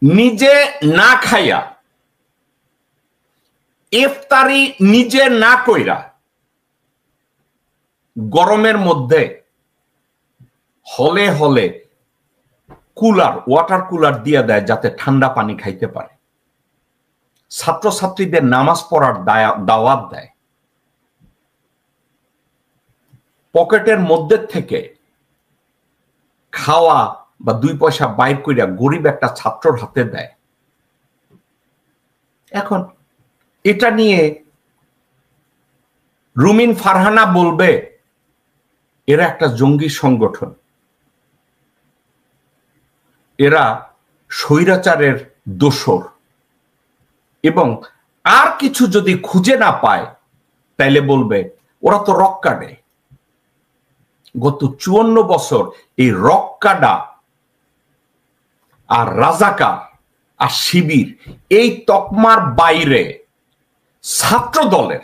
নিজে না খাইয়া, ইফতারি নিজে না কইরা, গরমের মধ্যে হলে হলে কুলার, ওয়াটার কুলার দিয়ে দেয় যাতে ঠান্ডা পানি খাইতে পারে। ছাত্রছাত্রীদের নামাজ পড়ার দাওয়াত দেয়। পকেটের মধ্যে থেকে খাওয়া বা 2 পয়সা বাইর কইরা গরিব একটা ছাত্রর হাতে দেয়। এখন এটা নিয়ে রুমিন ফারহানা বলবে এরা একটা জঙ্গি সংগঠন, এরা স্বৈরাচারের দোসর, এবং আর কিছু যদি খুঁজে না পায় তাইলে বলবে ওরা তো রক্কাডে। গত 54 বছর এই রক্কাডা আর রাজাকার আর শিবির এই তকমার বাইরে ছাত্র দলের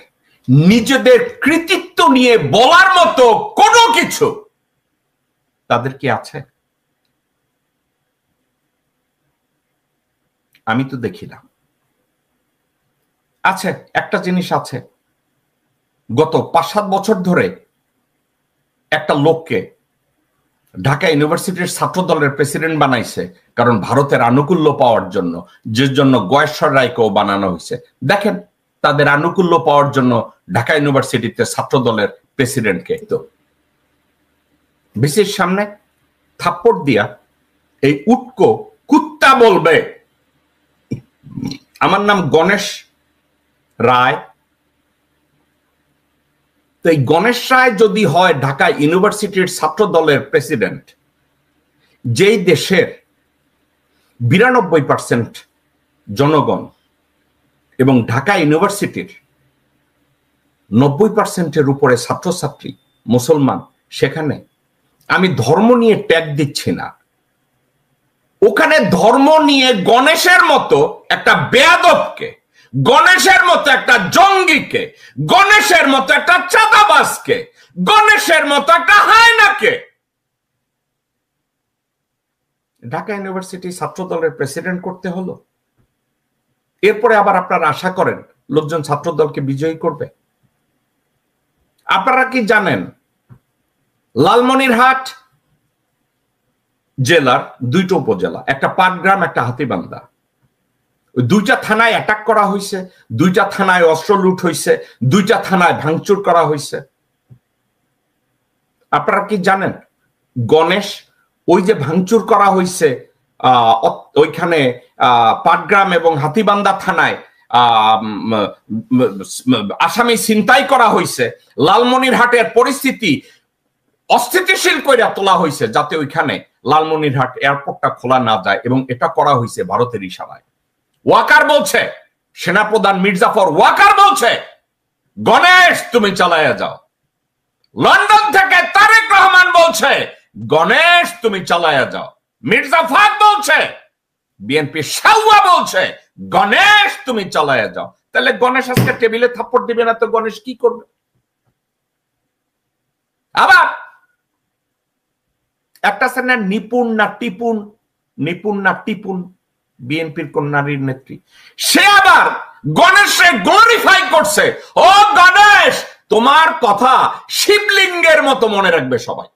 নিজেদের কৃতিত্ব নিয়ে বলার মতো কোনো কিছু তাদের কি আছে? আমি তো দেখি না। আছে, একটা জিনিস আছে, গত 5-7 বছর ধরে একটা লোককে ঢাকা ইউনিভার্সিটির ছাত্র দলের প্রেসিডেন্ট বানাইছে, কারণ ভারতের আনুকূল্য পাওয়ার জন্য, যে জন্য গয়েশ্বর রায়কেও বানানো হয়েছে। দেখেন তাদের আনুকূল্য পাওয়ার জন্য ঢাকা ইউনিভার্সিটিতে ছাত্র দলের প্রেসিডেন্টকে তো বিসির সামনে থাপ্পড় দিয়া এই উটকো কুত্তা বলবে আমার নাম গণেশ রায়। তো এই গণেশ রায় যদি হয় ঢাকা ইউনিভার্সিটির ছাত্র দলের প্রেসিডেন্ট, যেই দেশের 92% জনগণ এবং ঢাকা ইউনিভার্সিটির 90%-এর উপরে ছাত্রছাত্রী মুসলমান, সেখানে আমি ধর্ম নিয়ে ট্যাগ দিচ্ছি না, ওখানে ধর্ম নিয়ে গণেশের মতো একটা বেয়াদবকে, গণেশের মতো একটা জঙ্গিকে, গণেশের মতো একটা চাঁদাবাজকে, গণেশের মতো একটা হায়নাকে ঢাকা ইউনিভার্সিটি ছাত্র দলের প্রেসিডেন্ট করতে হলো। এরপরে আবার আপনারা আশা করেন লোকজন ছাত্র দলকে বিজয়ী করবে? আপনারা কি জানেন লালমনিরহাট জেলার 2টা উপজেলা, একটা পাটগ্রাম, একটা হাতীবান্ধা, ওই 2টা থানায় অ্যাটাক করা হয়েছে, 2টা থানায় অস্ত্র লুট হয়েছে, 2টা থানায় ভাঙচুর করা হয়েছে। আপনারা কি জানেন গণেশ ওই যে ভাঙচুর করা হয়েছে ওইখানে পাটগ্রাম এবং হাতীবান্ধা থানায় আসামি ছিনতাই করা হয়েছে, লালমনিরহাটের পরিস্থিতি অস্থিতিশীল করে তোলা হয়েছে যাতে ওইখানে লালমনিরহাট এয়ারপোর্টটা খোলা না যায়, এবং এটা করা হয়েছে ভারতের ইশারায়। ওয়াকার বলছে, সেনাপ্রধান মির্জাফর ওয়াকার বলছে গণেশ তুমি চালায়া যাও। লন্ডন থেকে তারেক রহমান বলছে গণেশ তুমি চালায়া যাও। মির্জা ফাদ বলছে, বিএনপি শাওয়া বলছে গণেশ তুমি চালায়া যাও। তাহলে গণেশ আজকে টেবিলে থাপ্পড় দিবে না তো গণেশ কি করবে? আবার একটা সেনা নিপুণ না টিপুন বিএনপির কোন নারীর নেত্রী, সে আবার গণেশে গ্লোরিফাই করছে। ও গণেশ তোমার কথা শিবলিঙ্গের মতো মনে রাখবে সবাই।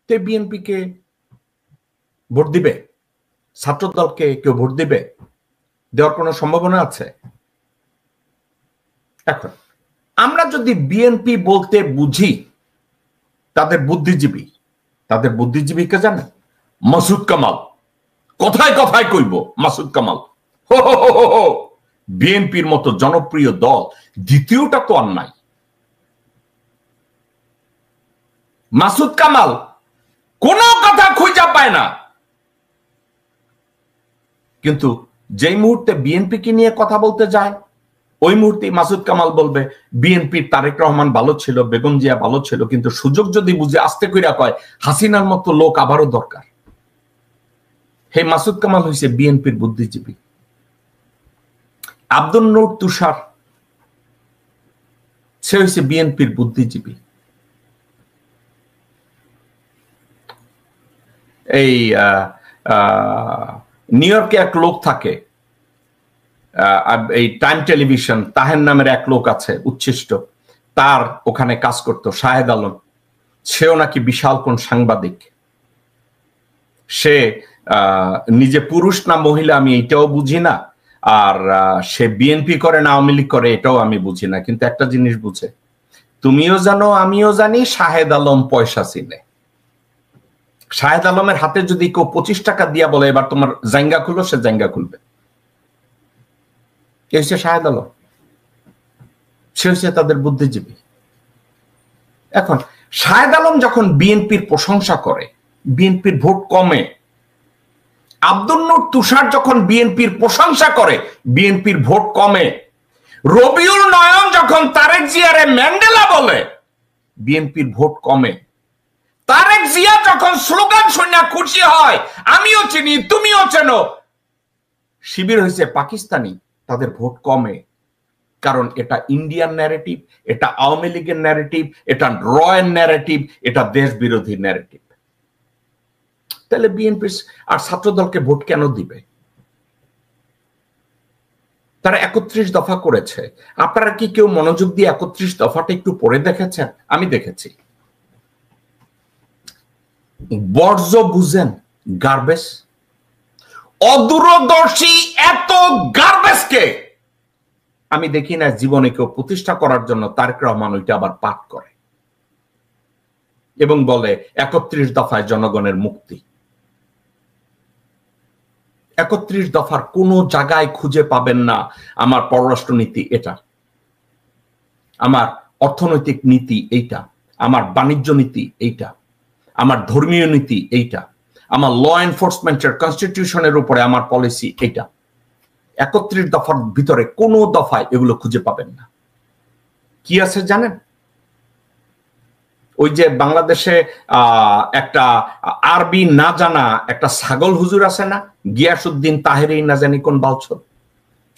বিএনপি কে ভোট দিবে? ছাত্র দলকে কেউ ভোট দিবে? দেওয়ার কোনো সম্ভাবনা আছে? এখন আমরা যদি বিএনপি বলতে বুঝি তাদের বুদ্ধিজীবীকে জানেন? মাসুদ কামাল। কথায় কথায় কইব মাসুদ কামাল। বিএনপির মতো জনপ্রিয় দল দ্বিতীয়টা তো আর নাই। মাসুদ কামাল কোন কথা খুঁজে পায় না, কিন্তু যেই মুহূর্তে বিএনপি কে নিয়ে কথা বলতে যায় ওই মুহূর্তে মাসুদ কামাল বলবে বিএনপির তারেক রহমান ভালো ছিল, বেগম জিয়া ভালো ছিল, কিন্তু সুযোগ যদি বুঝে আস্তে কইরা কয় হাসিনার মতো লোক আবারও দরকার। হে মাসুদ কামাল হইছে বিএনপির বুদ্ধিজীবী। আব্দুল নূর তুষার সে হইছে বিএনপির বুদ্ধিজীবী। এই নিউ ইয়র্কে এক লোক থাকে, এই টাইম টেলিভিশন, তাহের নামের এক লোক আছে উচ্ছিষ্ট, তার ওখানে কাজ করতো শাহেদ আলম। সেও নাকি বিশাল কোন সাংবাদিক। সে নিজে পুরুষ না মহিলা আমি এটাও বুঝি না, আর সে বিএনপি করে না আওয়ামী লীগ করে এটাও আমি বুঝি না, কিন্তু একটা জিনিস বুঝে, তুমিও জানো আমিও জানি, শাহেদ আলম পয়সা চিনে। শাহেদ আলমের হাতে যদি কেউ 25 টাকা দিয়া বলে এবার তোমার জাঙ্গা খুলো, সে জাঙ্গা খুলবে। কে হচ্ছে শাহেদ আলম? সে হচ্ছে তাদের বুদ্ধিজীবী। এখন শাহেদ আলম যখন বিএনপির প্রশংসা করে, বিএনপির ভোট কমে। আব্দুল নূর তুষার যখন বিএনপির প্রশংসা করে, বিএনপির ভোট কমে। রবিউল নয়ন যখন তারেক জিয়ারে ম্যান্ডেলা বলে, বিএনপির ভোট কমে। তারেক জিয়া যখন স্লোগান শুনে খুশি হয়, আমিও চিনি তুমিও চেনো, শিবির হয়েছে পাকিস্তানি, তাদের ভোট কমে। কারণ এটা ইন্ডিয়ান ন্যারেটিভ, এটা আওয়ামী লীগের ন্যারেটিভ, এটা রয়ের ন্যারেটিভ, এটা দেশ বিরোধী ন্যারেটিভ। তাহলে বিএনপি আর ছাত্রদলকে ভোট কেন দিবে? তারা 31 দফা করেছে। আপনারা কি কেউ মনোযোগ দিয়ে 31 দফাটা একটু পড়ে দেখেছেন? আমি দেখেছি। বর্জ্য বুঝেন, গার্বেজ। অদূরদর্শী এত গার্বেজকে আমি দেখি না জীবনে কেউ প্রতিষ্ঠা করার জন্য তারেক রহমান ওইটা আবার পাঠ করে এবং বলে 31 দফায় জনগণের মুক্তি। 31 দফার কোন জায়গায় খুঁজে পাবেন না আমার পররাষ্ট্রনীতি এটা, আমার অর্থনৈতিক নীতি এইটা, আমার বাণিজ্য নীতি এইটা, আমার ধর্মীয় নীতি এইটা, আমার ল এনফোর্সমেন্টের কনস্টিটিউশনের উপরে আমার পলিসি এইটা। 31 দফার ভিতরে কোন দফায় এগুলো খুঁজে পাবেন না। কি আছে জানেন? ওই যে বাংলাদেশে একটা আরবি না জানা একটা ছাগল হুজুর আছে না, গিয়াসউদ্দিন তাহেরি না জানি কোন বালছর,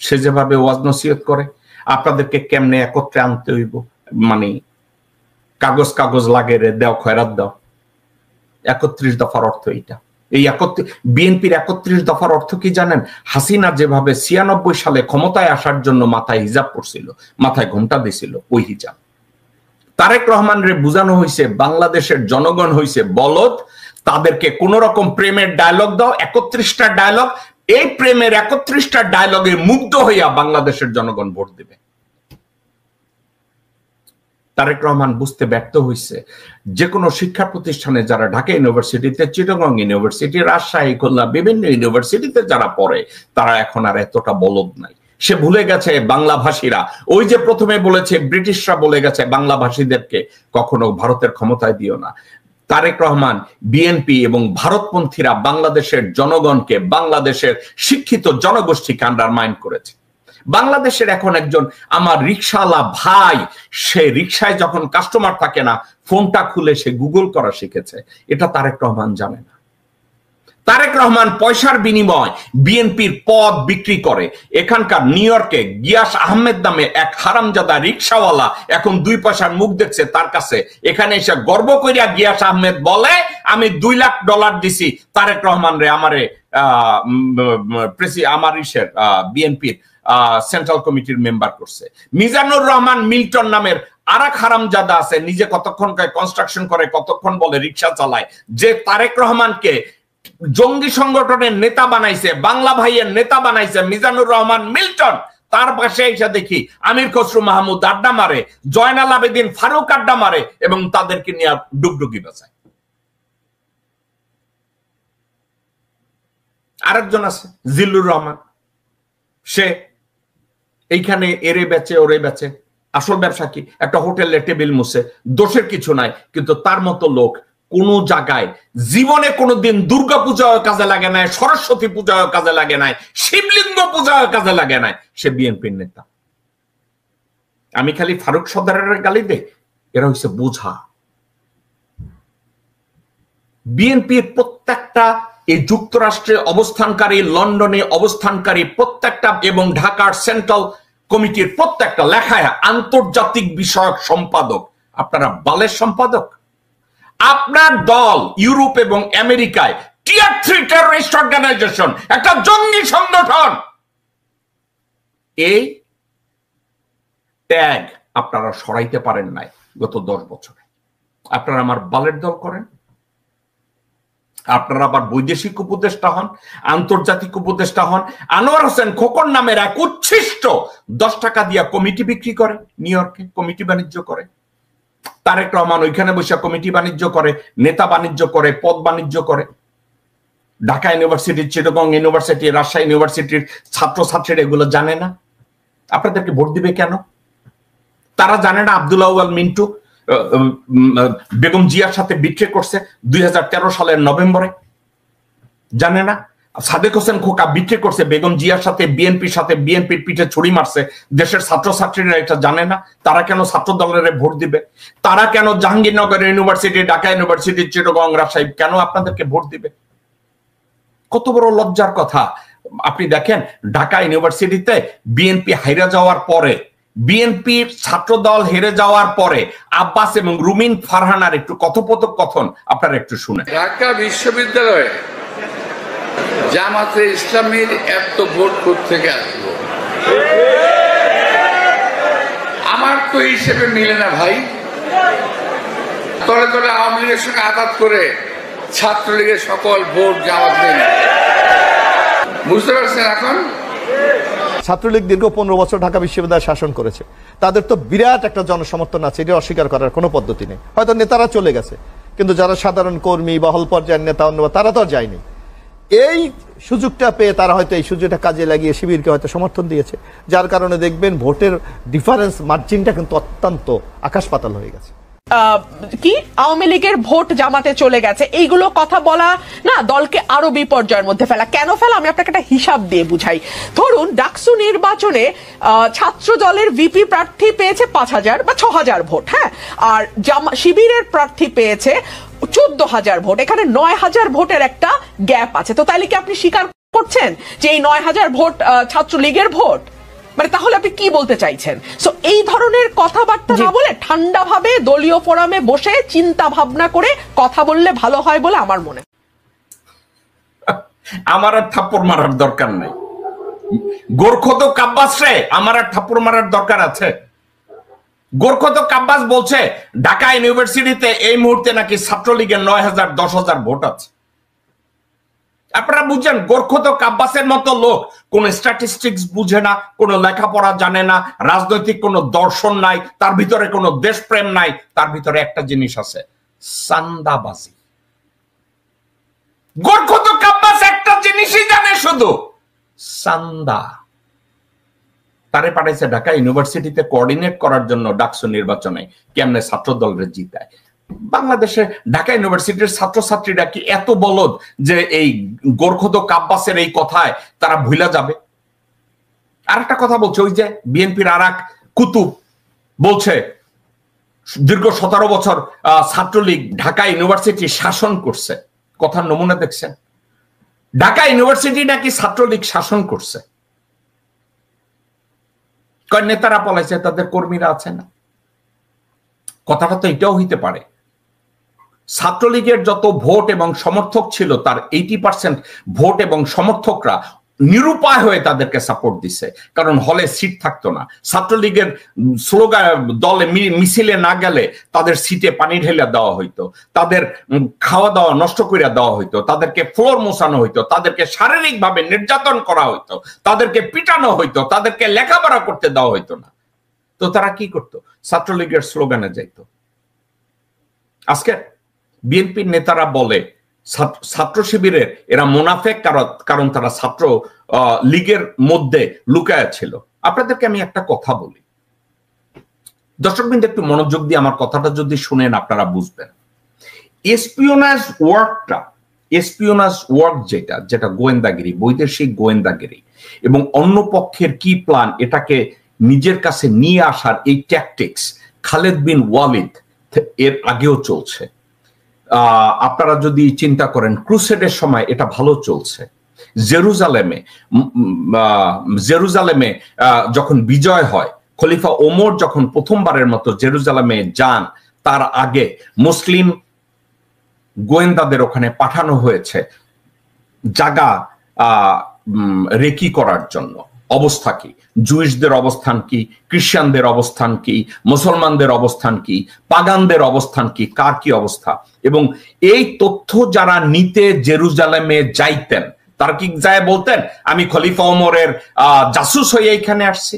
সে যেভাবে ওয়াজ নসিহত করে আপনাদেরকে কেমনে একত্রে আনতে হইব, মানে কাগজ কাগজ লাগে রে, দেও খয়রাত দাও। 31 দফার অর্থ এইটা। এই বিএনপির 31 দফার অর্থ কি জানেন? হাসিনা যেভাবে 96 সালে ক্ষমতায় আসার জন্য মাথায় হিজাব পড়ছিল, মাথায় ঘোমটা দিছিল, ওই হিজাব। তারেক রহমান রে বুঝানো হয়েছে বাংলাদেশের জনগণ হয়েছে বলদ, তাদেরকে কোন রকম প্রেমের ডায়লগ দাও, 31টা ডায়লগ, এই প্রেমের 31টা ডায়লগে মুগ্ধ হইয়া বাংলাদেশের জনগণ ভোট দিবে। তারেক রহমান বুঝতে ব্যর্থ হয়েছে যে কোনো শিক্ষা প্রতিষ্ঠানে যারা ঢাকা ইউনিভার্সিটিতে, চিটাগং ইউনিভার্সিটি, রাজশাহী, খুলনা বিভিন্ন ইউনিভার্সিটিতে যারা পড়ে তারা এখন আর এতটা বলদ নাই। সে ভুলে গেছে বাংলা ভাষীরা, ওই যে প্রথমে বলেছে ব্রিটিশরা বলে গেছে বাংলা ভাষীদেরকে কখনো ভারতের ক্ষমতায় দিও না। তারেক রহমান, বিএনপি এবং ভারতপন্থীরা বাংলাদেশের জনগণকে, বাংলাদেশের শিক্ষিত জনগোষ্ঠীকে আন্ডারমাইন করেছে। বাংলাদেশের এখন একজন আমার রিকশাওয়ালা ভাই, সে রিকশায় যখন কাস্টমার থাকে না, ফোনটা খুলে সে গুগল করা শিখেছে। এটা তারেক রহমান জানে না। তারেক রহমান পয়সার বিনিময় বিএনপির পদ বিক্রি করে। এখানকার নিউ ইয়র্কে গিয়াস আহমেদ নামে এক হারামজাদা রিকশাওয়ালা এখন 2 পয়সার মুখ দেখছে তার কাছে। এখানে এসে গর্ব করিয়া গিয়াস আহমেদ বলে, আমি $2 লাখ দিছি তারেক রহমান রে, আমারে আমার ইসের বিএনপির সেন্ট্রাল কমিটির মেম্বার করছে। মিজানুর রহমান মিল্টন নামের আরেক হারামজাদা আছে, নিজে কতক্ষণ কনস্ট্রাকশন করে, কতক্ষণ বলে রিকশা চালায়, যে তারেক রহমানকে জঙ্গি সংগঠনের নেতা বানাইছে, বাংলা ভাইয়ের নেতা বানাইছে মিজানুর রহমান মিল্টন। তার পাশে এসে দেখি আমির খসরু মাহমুদ আড্ডা মারে, জয়নাল আবেদিন ফারুক আড্ডা মারে এবং তাদেরকে নিয়ে ডুগডুগি বাজায়। আরেকজন আছে জিল্লুর রহমান, সে এইখানে এরে বেচে ওরে বেচে। আসল ব্যবসা কি? একটা হোটেলে টেবিল মুছে, দোষের কিছু নাই। কিন্তু তার মতো লোক কোন জায়গায় জীবনে কোনোদিন দুর্গা পূজাও কাজে লাগে নাই, সরস্বতী পূজাও কাজে লাগে নাই, শিবলিঙ্গ পূজাও কাজে লাগে নাই। সে বিএনপির নেতা। আমি খালি ফারুক সর্দারের গালি দে, এরা হচ্ছে বোঝা। বিএনপির প্রত্যেকটা এই যুক্তরাষ্ট্রে অবস্থানকারী, লন্ডনে অবস্থানকারী প্রত্যেকটা এবং ঢাকার সেন্ট্রাল কমিটির প্রত্যেকটা লেখায় আন্তর্জাতিক বিষয়ক সম্পাদক। আপনারা বালের সম্পাদক। আপনার দল ইউরোপ এবং আমেরিকায় টিয়ার 3 টেররিস্ট অর্গানাইজেশন, একটা জঙ্গি সংগঠন। এই ট্যাগ আপনারা সরাইতে পারেন নাই গত 10 বছরে। আপনারা আমার বালের দল করেন, আপনারা আবার বৈদেশিক উপদেষ্টা হন, আন্তর্জাতিক উপদেষ্টা হন। আনোয়ার হোসেন খোকন নামের এক উচ্ছিষ্ট 10 টাকা দিয়া কমিটি বিক্রি করে, নিউ ইয়র্কে কমিটি বাণিজ্য করে। তারেক রহমান ওইখানে বসে কমিটি বাণিজ্য করে, নেতা বাণিজ্য করে, পদ বাণিজ্য করে। ঢাকা ইউনিভার্সিটি, চিটাগং ইউনিভার্সিটি, রাজশাহী ইউনিভার্সিটির ছাত্রছাত্রীরা এগুলো জানে না। আপনাদেরকে ভোট দিবে কেন? তারা জানে না আব্দুল্লাহ আউয়াল মিন্টু বেগম জিয়ার সাথে বিট্রে করছে 2013 সালের নভেম্বরে? জানে না? সাদেক হোসেন খোকা বিট্রে করছে বেগম জিয়ার সাথে, বিএনপির সাথে, বিএনপির পিঠে ছুরি মারছে। দেশের ছাত্রছাত্রীরা এটা জানে না? তারা কেন ছাত্র দলের ভোট দিবে? তারা কেন জাহাঙ্গীরনগর ইউনিভার্সিটি, ঢাকা ইউনিভার্সিটি, চিটাগং, রাজশাহী কেন আপনাদেরকে ভোট দিবে? কত বড় লজ্জার কথা। আপনি দেখেন ঢাকা ইউনিভার্সিটিতে বিএনপি হাইরা যাওয়ার পরে, বিএনপির ছাত্র দল হেরে যাওয়ার পরে আব্বাস এবং রুমিন ফারহানার একটু কথোপকথন আপনারা একটু শুনেন। ঢাকা বিশ্ববিদ্যালয়ে জামাতে ইসলামীর এত ভোট থেকে আসলো, আমার তো হিসেবে মিলে না ভাই। তলে তলে আওয়ামী লীগের সঙ্গে আঘাত করে ছাত্রলীগের সকল ভোট জামাতে নেয়। বুঝতে পারছেন? এখন ছাত্রলীগ দীর্ঘ 15 বছর ঢাকা বিশ্ববিদ্যালয় শাসন করেছে, তাদের তো বিরাট একটা জনসমর্থন আছে, এটা অস্বীকার করার কোনো পদ্ধতি নেই। হয়তো নেতারা চলে গেছে, কিন্তু যারা সাধারণ কর্মী, বহল পর্যায়ের নেতা, অন্য তারা তো আর যায়নি। এই সুযোগটা পেয়ে তারা হয়তো এই সুযোগটা কাজে লাগিয়ে শিবিরকে হয়তো সমর্থন দিয়েছে, যার কারণে দেখবেন ভোটের ডিফারেন্স মার্জিনটা কিন্তু অত্যন্ত আকাশ পাতাল হয়ে গেছে। কি আওয়ামী লীগের ভোট জামাতে চলে গেছে, এইগুলো কথা বলা না দলকে আরো বিপর্যয়ের মধ্যে ফেলা। কেন ফেলা? আমি আপনাকে একটা হিসাব দিয়ে বুঝাই। ধরুন ডাকসু নির্বাচনে ছাত্র দলের ভিপি প্রার্থী পেয়েছে 5000 বা 6000 ভোট, হ্যাঁ, আর শিবিরের প্রার্থী পেয়েছে 14000 ভোট। এখানে 9000 ভোটের একটা গ্যাপ আছে। তো তাইলে কি আপনি স্বীকার করছেন যে এই 9000 ভোট ছাত্রলীগের ভোট? মানে তাহলে আপনি কি বলতে চাইছেন? সো এই ধরনের কথাবার্তা না বলে ঠান্ডা ভাবে দলীয় ফোরামে বসে চিন্তা ভাবনা করে কথা বললে ভালো হয় বলে আমার মনে। আমার আর থাপ্পড় মারার দরকার নাই। গোরখত কাব্বাস রে আমার আর থাপ্পড় মারার দরকার আছে? গোরখত কাব্বাস বলছে ঢাকা ইউনিভার্সিটিতে এই মুহূর্তে নাকি ছাত্রলীগের 9000 10,000 ভোট আছে। আপনারা বুঝছেন গোরখত কাব্বাসের মতো লোক কোন স্ট্যাটিস্টিক্স বুঝে না, কোন লেখাপড়া জানে না, রাজনৈতিক কোন দর্শন নাই, তার ভিতরে কোন দেশপ্রেম নাই। তার ভিতরে একটা জিনিস আছে, চান্দাবাজি। গোরখত কাব্বাস একটা জিনিসই জানে, শুধু চান্দা। তারে পাঠাইছে ঢাকা ইউনিভার্সিটিতে কোঅর্ডিনেট করার জন্য ডাকসু নির্বাচনে কেমনে ছাত্র দলের জিতায়। বাংলাদেশে ঢাকা ইউনিভার্সিটির ছাত্রছাত্রীরা কি এত বলদ যে এই গোরখত কাব্বাসের এই কথায় তারা ভুলা যাবে? আর একটা কথা বলছে, ওই যে বিএনপির আর এক কুতুব বলছে দীর্ঘ 17 বছর ছাত্রলীগ ঢাকা ইউনিভার্সিটি শাসন করছে। কথার নমুনা দেখছেন? ঢাকা ইউনিভার্সিটি নাকি ছাত্রলীগ শাসন করছে। কয় নেতারা পলাইছে, তাদের কর্মীরা আছে না। কথাটা তো এটাও হইতে পারে, ছাত্রলীগের যত ভোট এবং সমর্থক ছিল তার 80% ভোট এবং সমর্থকরা নিরুপায় হয়ে তাদেরকে সাপোর্ট দিছে, কারণ হলে সিট থাকতো না। ছাত্রলীগের স্লোগান দলে মিছিলে না গেলে তাদের সিটে পানি ঢেলে দেওয়া হইতো, তাদের খাওয়া দাওয়া নষ্ট করে দেওয়া হইতো, তাদেরকে ফ্লোর মোছানো হইতো, তাদেরকে শারীরিকভাবে নির্যাতন করা হইতো, তাদেরকে পিটানো হইতো, তাদেরকে লেখাপড়া করতে দেওয়া হইতো না। তো তারা কি করতো? ছাত্রলীগের স্লোগানে যাইতো। আজকে বিএনপির নেতারা বলে ছাত্র শিবিরের এরা মুনাফেক, কারণ তারা ছাত্র লীগের মধ্যে লুকায়া ছিল। আপনাদেরকে আমি একটা কথা বলি, দর্শকবৃন্দ একটু মনোযোগ দিয়ে আমার কথাটা যদি শুনেন আপনারা বুঝবেন। এসপিওনাজ ওয়ার্ক যেটা গোয়েন্দাগিরি, বৈদেশিক গোয়েন্দাগিরি এবং অন্য পক্ষের কি প্ল্যান এটাকে নিজের কাছে নিয়ে আসার এই ট্যাকটিক্স খালেদ বিন ওয়ালিদ এর আগেও চলছে। আপনারা যদি চিন্তা করেন ক্রুসেডের সময় এটা ভালো চলছে। জেরুজালেমে যখন বিজয় হয়, খলিফা ওমর যখন প্রথমবারের মতো জেরুজালেমে যান, তার আগে মুসলিম গোয়েন্দাদের ওখানে পাঠানো হয়েছে জায়গা রেকি করার জন্য। অবস্থা কি, জুইশদের অবস্থান কি, খ্রিস্টানদের অবস্থান কি, মুসলমানদের অবস্থান কি, পাগানদের অবস্থান কি, কার কি অবস্থা, এবং এই তথ্য যারা নিতে জেরুজালেমে যাইতেন তারা কি যায় বলতেন আমি খলিফা ওমরের জাসুস হয়ে এখানে আসছি?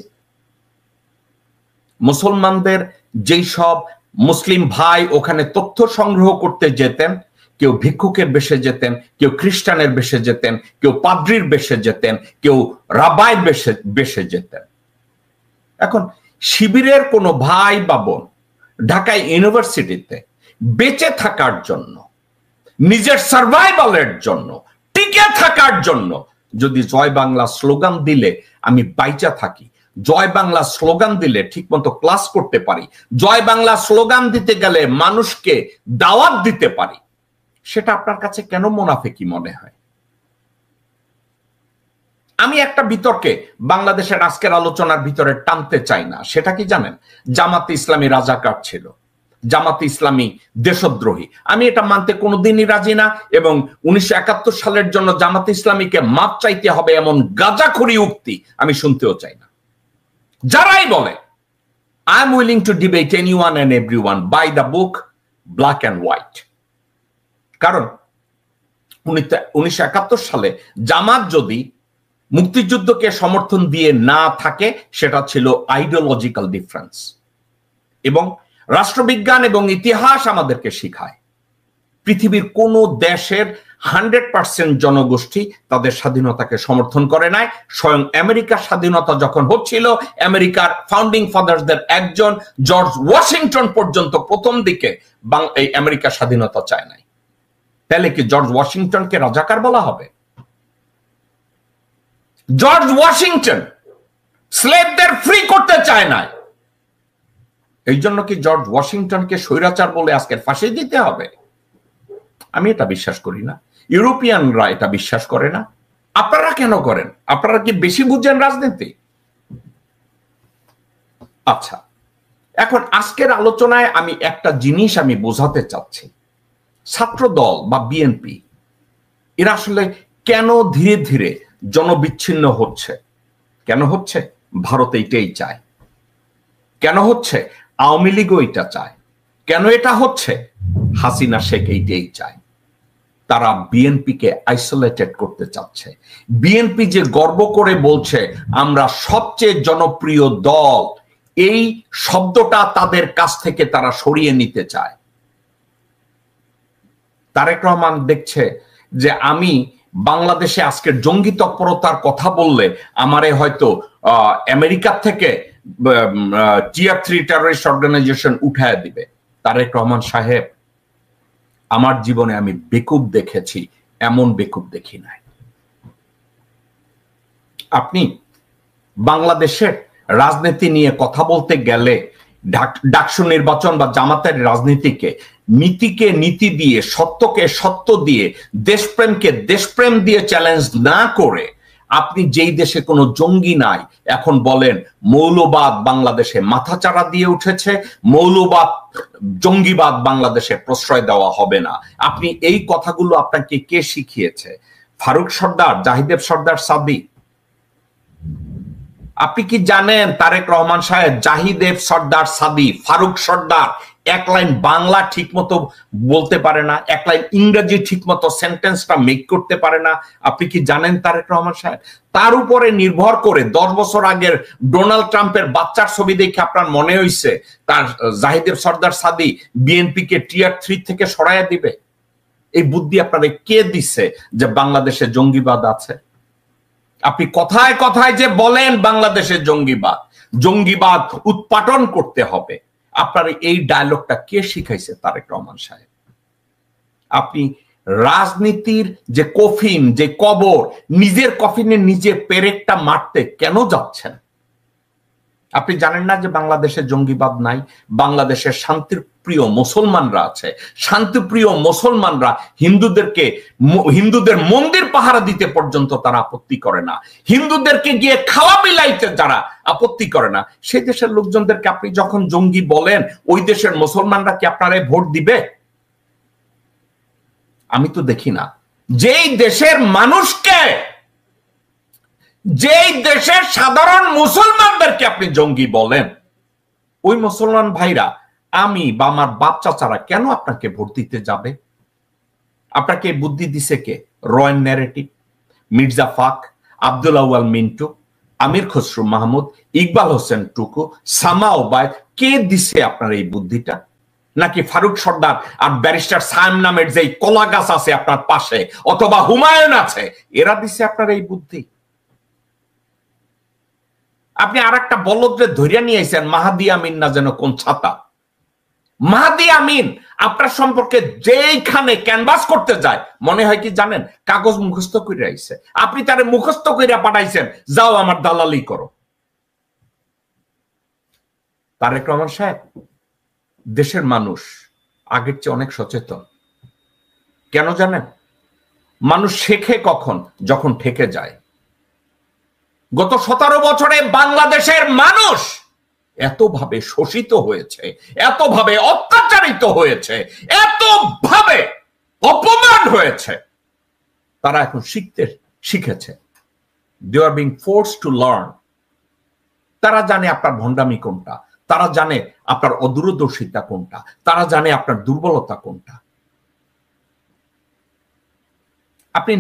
মুসলমানদের যেই সব মুসলিম ভাই ওখানে তথ্য সংগ্রহ করতে যেতেন, কেউ ভিক্ষুকের বেশে যেতেন, কেউ খ্রিস্টানের বেশে যেতেন, কেউ পাদ্রির বেশে যেতেন, কেউ রাবাইয়ের বেশে যেতেন। এখন শিবিরের কোনো ভাই বা বোন ঢাকায় ইউনিভার্সিটিতে বেঁচে থাকার জন্য, নিজের সার্ভাইভালের জন্য, টিকে থাকার জন্য যদি জয় বাংলা স্লোগান দিলে আমি বাইচা থাকি, জয় বাংলা স্লোগান দিলে ঠিক মতো ক্লাস করতে পারি, জয় বাংলা স্লোগান দিতে গেলে মানুষকে দাওয়াত দিতে পারি, সেটা আপনার কাছে কেন মুনাফিকি মনে হয়? আমি একটা বিতর্কে বাংলাদেশের আজকের আলোচনার ভিতরে টানতে চাই না। সেটা কি জানেন? জামাতে ইসলামী রাজাকার ছিল, জামাতে ইসলামী দেশদ্রোহী। আমি এটা মানতে কোনোদিনই রাজি না, এবং 1971 সালের জন্য জামাতে ইসলামীকে মাপ চাইতে হবে এমন গাঁজাখড়ি উক্তি আমি শুনতেও চাই না। যারাই বলে I am willing to debate anyone and everyone by the book, black and white. কারণ 1971 সালে জামাত যদি মুক্তিযুদ্ধকে সমর্থন দিয়ে না থাকে সেটা ছিল আইডিওলজিক্যাল ডিফারেন্স, এবং রাষ্ট্রবিজ্ঞান এবং ইতিহাস আমাদেরকে শিখায় পৃথিবীর কোন দেশের 100% জনগোষ্ঠী তাদের স্বাধীনতাকে সমর্থন করে নাই। স্বয়ং আমেরিকার স্বাধীনতা যখন হচ্ছিল, আমেরিকার ফাউন্ডিং ফাদারদের একজন জর্জ ওয়াশিংটন পর্যন্ত প্রথম দিকে এই আমেরিকার স্বাধীনতা চায় নাই। তাহলে কি জর্জ ওয়াশিংটনকে রাজাকার বলা হবে? জর্জ ওয়াশিংটন স্লেভদের ফ্রি করতে চায় না, এই জন্য কি জর্জ ওয়াশিংটনকে স্বৈরাচার বলে আজকে ফাঁসি দিতে হবে? আমি এটা বিশ্বাস করি না, ইউরোপিয়ানরা এটা বিশ্বাস করে না। আপনারা কেন করেন? আপনারা কি বেশি বুঝেন রাজনীতি? আচ্ছা, এখন আজকের আলোচনায় আমি একটা জিনিস আমি বোঝাতে চাচ্ছি, ছাত্র দল বা বিএনপি এরা আসলে কেন ধীরে ধীরে জনবিচ্ছিন্ন হচ্ছে? কেন হচ্ছে? ভারত এইটাই চায়। কেন হচ্ছে? আওয়ামী লীগও এটা চায়। কেন এটা হচ্ছে? হাসিনা শেখ এইটাই চায়। তারা বিএনপিকে আইসোলেটেড করতে চাচ্ছে। বিএনপি যে গর্ব করে বলছে আমরা সবচেয়ে জনপ্রিয় দল, এই শব্দটা তাদের কাছ থেকে তারা সরিয়ে নিতে চায়। তারেক রহমান দেখছে যে আমি বাংলাদেশে আজকের জঙ্গি তৎপরতার কথা বললে আমারে হয়তো আমেরিকা থেকে টিয়ার 3 টেররিস্ট অর্গানাইজেশন উঠায় দিবে। তারেক রহমান সাহেব, আমার জীবনে আমি বেকুব দেখেছি, এমন বেকুব দেখি নাই। আপনি বাংলাদেশের রাজনীতি নিয়ে কথা বলতে গেলে ডাকসু নির্বাচন বা জামাতের রাজনীতিকে নীতিকে নীতি দিয়ে, সত্যকে সত্য দিয়ে, দেশপ্রেমকে দেশপ্রেম দিয়ে চ্যালেঞ্জ না করে আপনি যেই দেশে কোনো জঙ্গি নাই এখন বলেন মৌলবাদ বাংলাদেশে মাথাচাড়া দিয়ে উঠেছে, মৌলবাদ জঙ্গিবাদ বাংলাদেশে প্রশ্রয় দেওয়া হবে না। আপনি এই কথাগুলো আপনাকে কে শিখিয়েছে? ফারুক সর্দার, জাহিদেব সর্দার সাদি? আপনি কি জানেন তারেক রহমান সাহেব জাহিদেব সর্দার সাদি, ফারুক সর্দার এক লাইন বাংলা ঠিক মতো বলতে পারে না, এক লাইন ইংরেজি ঠিক মতো সেন্টেন্সটা মেক করতে পারে না? আপনি কি জানেন তারেক রহমান সাহেব? তার উপরে নির্ভর করে 10 বছর আগের ডোনাল্ড ট্রাম্পের বাচ্চার ছবি দেখে আপনার মনে হইছে তার জাহিদেব সর্দার সাদি বিএনপি কে টিয়ার 3 থেকে সরাইয়া দিবে? এই বুদ্ধি আপনারে কে দিচ্ছে যে বাংলাদেশে জঙ্গিবাদ আছে? আপনি কথায় কথায় যে বলেন বাংলাদেশে জঙ্গিবাদ, জঙ্গিবাদ উৎপাটন করতে হবে, আপনার এই ডায়লগটা কে শিখাইছে তারেক রহমান সাহেব? আপনি রাজনীতির যে কফিন, যে কবর, নিজের কফিনে নিজে পেরেকটা মারতে কেন যাচ্ছেন? আপনি জানেন না যে বাংলাদেশে জঙ্গিবাদ নাই? বাংলাদেশের শান্তিপ্রিয় মুসলমানরা আছে। শান্তিপ্রিয় মুসলমানরা হিন্দুদের মন্দির পাহারা দিতে পর্যন্ত তারা আপত্তি করে না, হিন্দুদেরকে গিয়ে খাওয়া বিলাইতে যারা আপত্তি করে না, সেই দেশের লোকজনদেরকে আপনি যখন জঙ্গি বলেন, ওই দেশের মুসলমানরা কি আপনারে ভোট দিবে? আমি তো দেখি না। যেই দেশের মানুষকে, যেই দেশের সাধারণ মুসলমানদেরকে আপনি জঙ্গি বলেন, ওই মুসলমান ভাইরা, আমি বা আমার বাপ চাচারা কেন আপনাকে ভোট দিতে যাবে? আপনাকে বুদ্ধি দিছে কে? রয়্যাল ন্যারেটিভ, মির্জা ফাক, আব্দুল আউয়াল মিন্টু, আমির খসরু মাহমুদ, ইকবাল হোসেন টুকু, সামা ওবায়দ, কে দিছে আপনার এই বুদ্ধিটা? নাকি ফারুক সর্দার আর ব্যারিস্টার সায়েম নামের যে কলা গাছ আছে আপনার পাশে, অথবা হুমায়ুন আছে, এরা দিছে আপনার এই বুদ্ধি? আপনি আর একটা বলদরে ধরিয়া নিয়ে আইছেন, মাহাদি আমিন না যেন কোন ছাতা। মাহাদি আমিন আপনার সম্পর্কে যেইখানে ক্যানভাস করতে যায়, মনে হয় কি জানেন, কাগজ মুখস্থ করে আইছে। আপনি তারে মুখস্থ করে পাঠাইছেন, যাও আমার দালালি করো। তারেক রহমান সাহেব, দেশের মানুষ আগের চেয়ে অনেক সচেতন। কেন জানেন? মানুষ শেখে কখন? যখন ঠেকে যায়। গত 17 বছরে বাংলাদেশের মানুষ এতভাবে শোষিত হয়েছে, এতভাবে অত্যাচারিত হয়েছে, এতভাবে অপমান হয়েছে, তারা এখন শিখেছে। They are being forced to learn. তারা জানে আপনার ভণ্ডামি কোনটা, তারা জানে আপনার অদূরদর্শিতা কোনটা, তারা জানে আপনার দুর্বলতা কোনটা। আপনি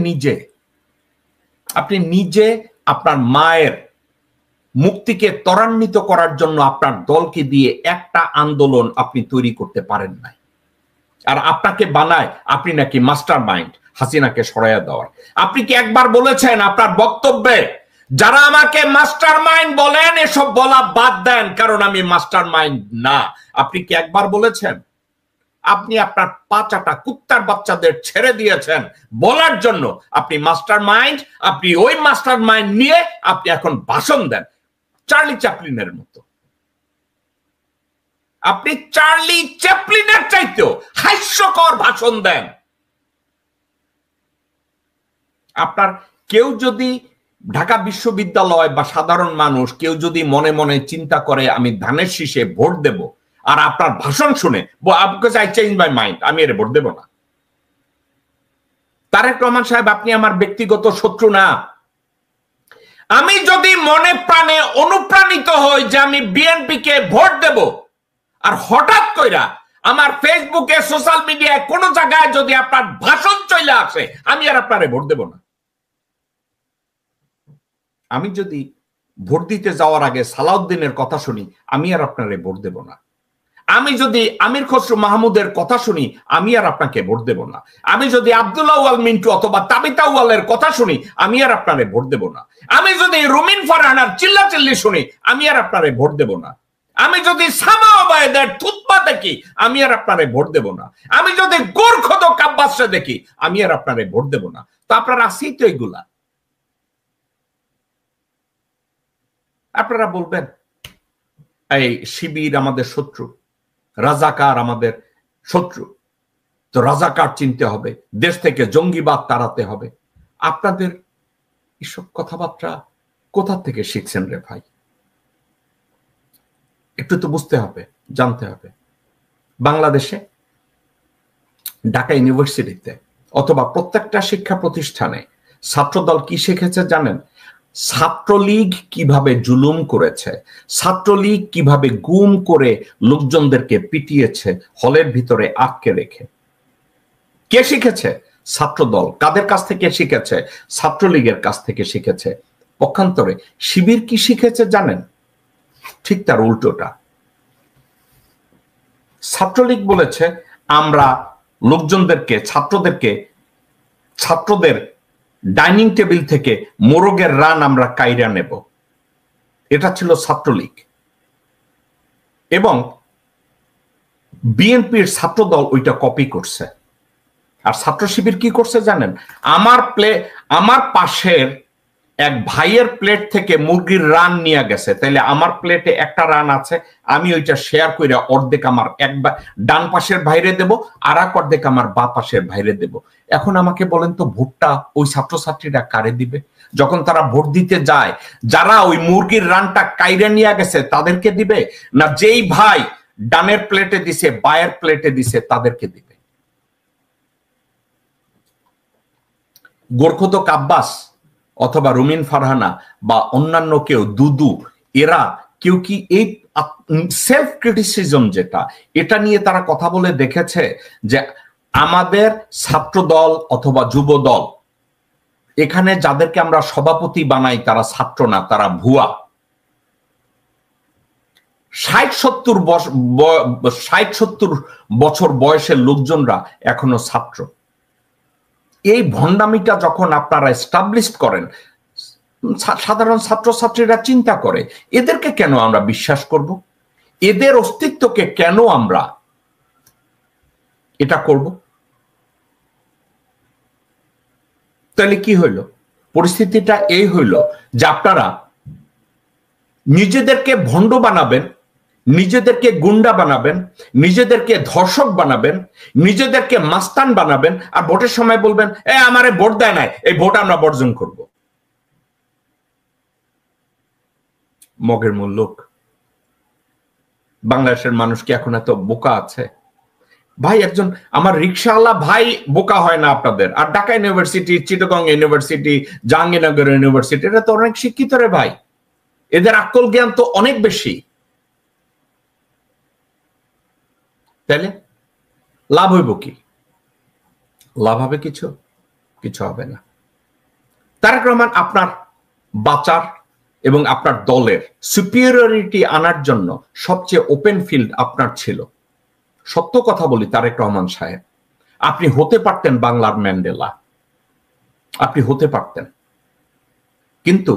নিজে আপনার মায়ের মুক্তিকে ত্বরান্বিত করার জন্য আপনার দলকে দিয়ে একটা আন্দোলন আপনি তৈরি করতে পারেন নাই। আর আপনাকে বানায় আপনি নাকি মাস্টার মাইন্ড হাসিনাকে সরাইয়া দেওয়ার। আপনি কি একবার বলেছেন আপনার বক্তব্যে, যারা আমাকে মাস্টার মাইন্ড বলেন এসব বলা বাদ দেন, কারণ আমি মাস্টার মাইন্ড না? আপনি কি একবার বলেছেন? আপনি আপনার পাঁচাটা কুত্তার বাচ্চাদের ছেড়ে দিয়েছেন বলার জন্য আপনি মাস্টার মাইন্ড। আপনি ওই মাস্টার মাইন্ড নিয়ে আপনি এখন ভাষণ দেন চার্লি চ্যাপলিনের মতো। আপনি চার্লি চ্যাপলিনের চাইতেও হাস্যকর ভাষণ দেন। আপনার কেউ যদি ঢাকা বিশ্ববিদ্যালয় বা সাধারণ মানুষ কেউ যদি মনে মনে চিন্তা করে আমি ধানের শীষে ভোট দেব, আর আপনার ভাষণ শুনে আই চেঞ্জ মাই মাইন্ড, আমি এর ভোট দেব না। তারেক রহমান সাহেব, আপনি আমার ব্যক্তিগত শত্রু না। আমি যদি মনে প্রাণে অনুপ্রাণিত হই যে আমি বিএনপি কে ভোট দেব, আর হঠাৎ কইরা আমার ফেসবুকে সোশ্যাল মিডিয়ায় কোন জায়গায় যদি আপনার ভাষণ চলে আসে, আমি আর আপনারে ভোট দেব না। আমি যদি ভোট দিতে যাওয়ার আগে সালাউদ্দিনের কথা শুনি, আমি আর আপনারে ভোট দেব না। আমি যদি আমির খসরু মাহমুদের কথা শুনি, আমি আর আপনাকে ভোট দেব না। আমি যদি আব্দুল আউয়াল মিন্টু অথবা তাবিতা আউয়ালের কথা শুনি, আমি আর আপনারে ভোট দেব না। আমি যদি রুমিন ফারহানার চিল্লাচিল্লি শুনি, আমি আর আপনারে ভোট দেব না। আমি যদি সামা ওবায়দের থুতপা দেখি, আমি আর আপনারে ভোট দেব না। আমি যদি গোরখদ কাব্বাসে দেখি, আমি আর আপনারে ভোট দেব না। তো আপনারা আসেই তো এইগুলা। আপনারা বলবেন এই শিবির আমাদের শত্রু, রাজাকার আমাদের শত্রু, তো রাজাকার চিনতে হবে, দেশ থেকে জঙ্গিবাদ তাড়াতে হবে। আপনাদের এসব কথাবার্তা কোথা থেকে শিখছেন রে ভাই? একটু তো বুঝতে হবে, জানতে হবে। বাংলাদেশে ঢাকা ইউনিভার্সিটিতে অথবা প্রত্যেকটা শিক্ষা প্রতিষ্ঠানে ছাত্রদল কি শিখেছে জানেন? ছাত্রলীগ কিভাবে জুলুম করেছে, ছাত্রলীগ কিভাবে গুম করে লোকজনদেরকে পিটিয়েছে হলের ভিতরে আটকে রেখে। কে শিখেছে? ছাত্রদল। কাদের কাছ থেকে শিখেছে? ছাত্রলীগের কাছ থেকে শিখেছে। পক্ষান্তরে শিবির কি শিখেছে জানেন? ঠিক তার উল্টোটা। ছাত্রলীগ বলেছে আমরা লোকজনদেরকে, ছাত্রদের ডাইনিং টেবিল থেকে মোরগের রান আমরা কাইরা নেব। এটা ছিল ছাত্রলীগ। এবং বিএনপির ছাত্রদল ওইটা কপি করছে। আর ছাত্র শিবির কি করছে জানেন? আমার পাশের এক ভাইয়ের প্লেট থেকে মুরগির রান নিয়ে গেছে, তাইলে আমার প্লেটে একটা রান আছে, আমি ওইটা শেয়ার করে অর্ধেক আমার ডান পাশের ভাইরে দেব, আর এক অর্ধেক আমার বা পাশের ভাইরে দেব। এখন আমাকে বলেন তো, ভোটটা ওই ছাত্রছাত্রীরা কারে দিবে? যখন তারা ভোট দিতে যায়, যারা ওই মুরগির রানটা কাইরে নিয়ে গেছে তাদেরকে দিবে, না যেই ভাই ডানের প্লেটে দিছে বায়ের প্লেটে দিছে তাদেরকে দিবে? গোরখোদক আব্বাস অথবা রুমিন ফারহানা বা অন্যান্য কেউ, দুদু, এরা কেউ কি এই সেলফ ক্রিটিসিজম যেটা, এটা নিয়ে তারা কথা বলে দেখেছে যে আমাদের ছাত্র দল অথবা যুব দল, এখানে যাদেরকে আমরা সভাপতি বানাই তারা ছাত্র না, তারা ভুয়া। 60-70 বছর বয়সের লোকজনরা এখনো ছাত্র। এই ভণ্ডামিটা যখন আপনারা এস্টাবলিশ করেন, সাধারণ ছাত্রছাত্রীরা চিন্তা করে এদেরকে কেন আমরা বিশ্বাস করব, এদের অস্তিত্বকে কেন আমরা এটা করব। তাহলে কি হইল? পরিস্থিতিটা এই হইল যে আপনারা নিজেদেরকে ভণ্ড বানাবেন, নিজেদেরকে গুন্ডা বানাবেন, নিজেদেরকে ধর্ষক বানাবেন, নিজেদেরকে মাস্তান বানাবেন, আর ভোটের সময় বলবেন আমারে ভোট দেয় নাই, এই ভোট আমরা বর্জন করব। মগের মূল লোক। বাংলাদেশের মানুষ কি এখন এত বোকা আছে? ভাই একজন আমার রিক্সাওয়ালা ভাই বোকা হয় না আপনাদের। আর Dhaka university, Chittagong university, Jahangirnagar university, এরা তো অনেক শিক্ষিত রে ভাই, এদের আকল জ্ঞান তো অনেক বেশি। তাহলে লাভ হইব কি? লাভ হবে কিছু? কিছু হবে না। তারেক রহমান আপনার বাঁচার এবং আপনার দলের সুপিরিয়রিটি আনার জন্য সবচেয়ে ওপেন ফিল্ড আপনার ছিল। সত্য কথা বলি তারেক রহমান সাহেব, আপনি হতে পারতেন বাংলার ম্যান্ডেলা, আপনি হতে পারতেন, কিন্তু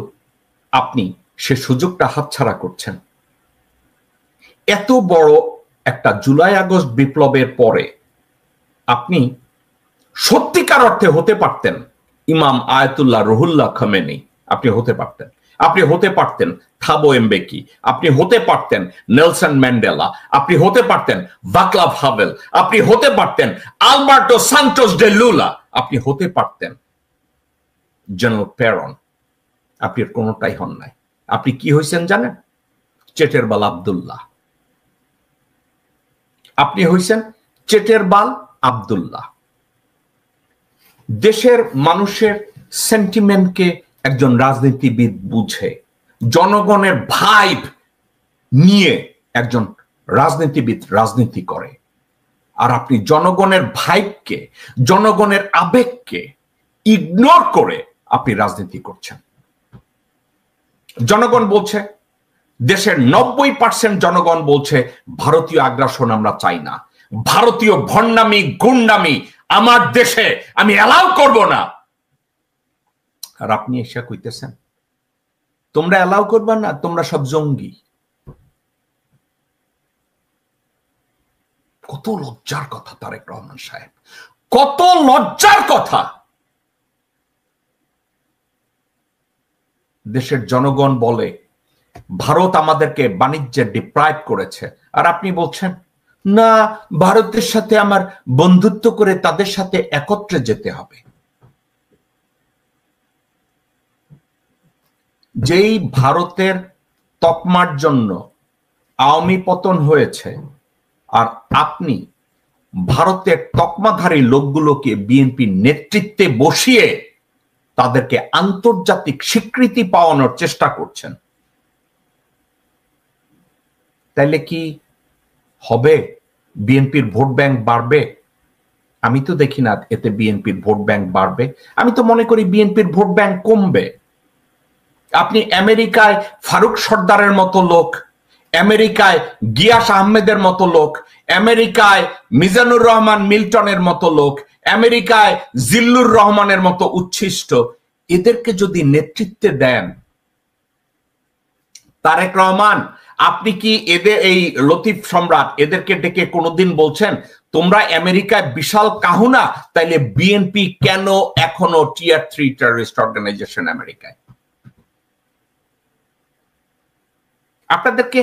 আপনি সে সুযোগটা হাতছাড়া করছেন। এত বড় একটা জুলাই আগস্ট বিপ্লবের পরে আপনি সত্যিকার অর্থে হতে পারতেন ইমাম আয়াতুল্লাহ রুহুল্লাহ খামেনি, আপনি হতে পারতেন। আপনি হতে পারতেন থাবো এমবেকি, আপনি হতে পারতেন নেলসন ম্যান্ডেলা, আপনি হতে পারতেন ভাকলাভ হাভেল, আপনি হতে পারতেন আলবার্টো সান্টোস ডে লুলা, আপনি হতে পারতেন জেনারেল পেরন। আপনি কোনোটাই হন নাই। আপনি কি হয়েছেন জানেন? চেটের বাল আব্দুল্লাহ। আপনি হয়েছেন চেটের বাল আব্দুল্লাহ। দেশের মানুষের সেন্টিমেন্টকে একজন রাজনীতিবিদ বুঝে, জনগণের ভাইব নিয়ে একজন রাজনীতিবিদ রাজনীতি করে। আর আপনি জনগণের ভাইবকে, জনগণের আবেগকে ইগনোর করে আপনি রাজনীতি করছেন। জনগণ বলছে, দেশের 90% জনগণ বলছে ভারতীয় আগ্রাসন আমরা চাই না, ভারতীয় ভণ্ডামি গুন্ডামি আমার দেশে আমি অ্যালাউ করব না। আর আপনি এসে কইতেছেন তোমরা অ্যালাউ করবা না, তোমরা সব জঙ্গি। কত লজ্জার কথা তারেক রহমান সাহেব, কত লজ্জার কথা। দেশের জনগণ বলে ভারত আমাদেরকে বাণিজ্যে ডিপ্রাইভ করেছে, আর আপনি বলছেন না ভারতের সাথে আমার বন্ধুত্ব করে তাদের সাথে একত্রে যেতে হবে। যেই ভারতের তকমার জন্য আওয়ামী পতন হয়েছে, আর আপনি ভারতের তকমাধারী লোকগুলোকে বিএনপি নেতৃত্বে বসিয়ে তাদেরকে আন্তর্জাতিক স্বীকৃতি পাওয়ানোর চেষ্টা করছেন। তাইলে কি হবে? বিএনপির ভোট ব্যাংক বাড়বে? আমি তো দেখি না এতে বিএনপির ভোট ব্যাংক বাড়বে। আমি তো মনে করি বিএনপির ভোট ব্যাংক কমবে। আপনি আমেরিকায় ফারুক সর্দারের মতো লোক, আমেরিকায় গিয়াস আহমেদের মতো লোক, আমেরিকায় মিজানুর রহমান মিল্টনের মতো লোক, আমেরিকায় জিল্লুর রহমানের মতো উচ্ছিষ্ট, এদেরকে যদি নেতৃত্বে দেন, তারেক রহমান আপনি কি এদের এই লতিফ সম্রাট এদেরকে ডেকে কোনোদিন বলছেন তোমরা আমেরিকায় বিশাল কাহুনা, তাইলে বিএনপি কেন এখনো টিয়ার 3 টেররিস্ট অর্গানাইজেশন আমেরিকায়? আপনাদেরকে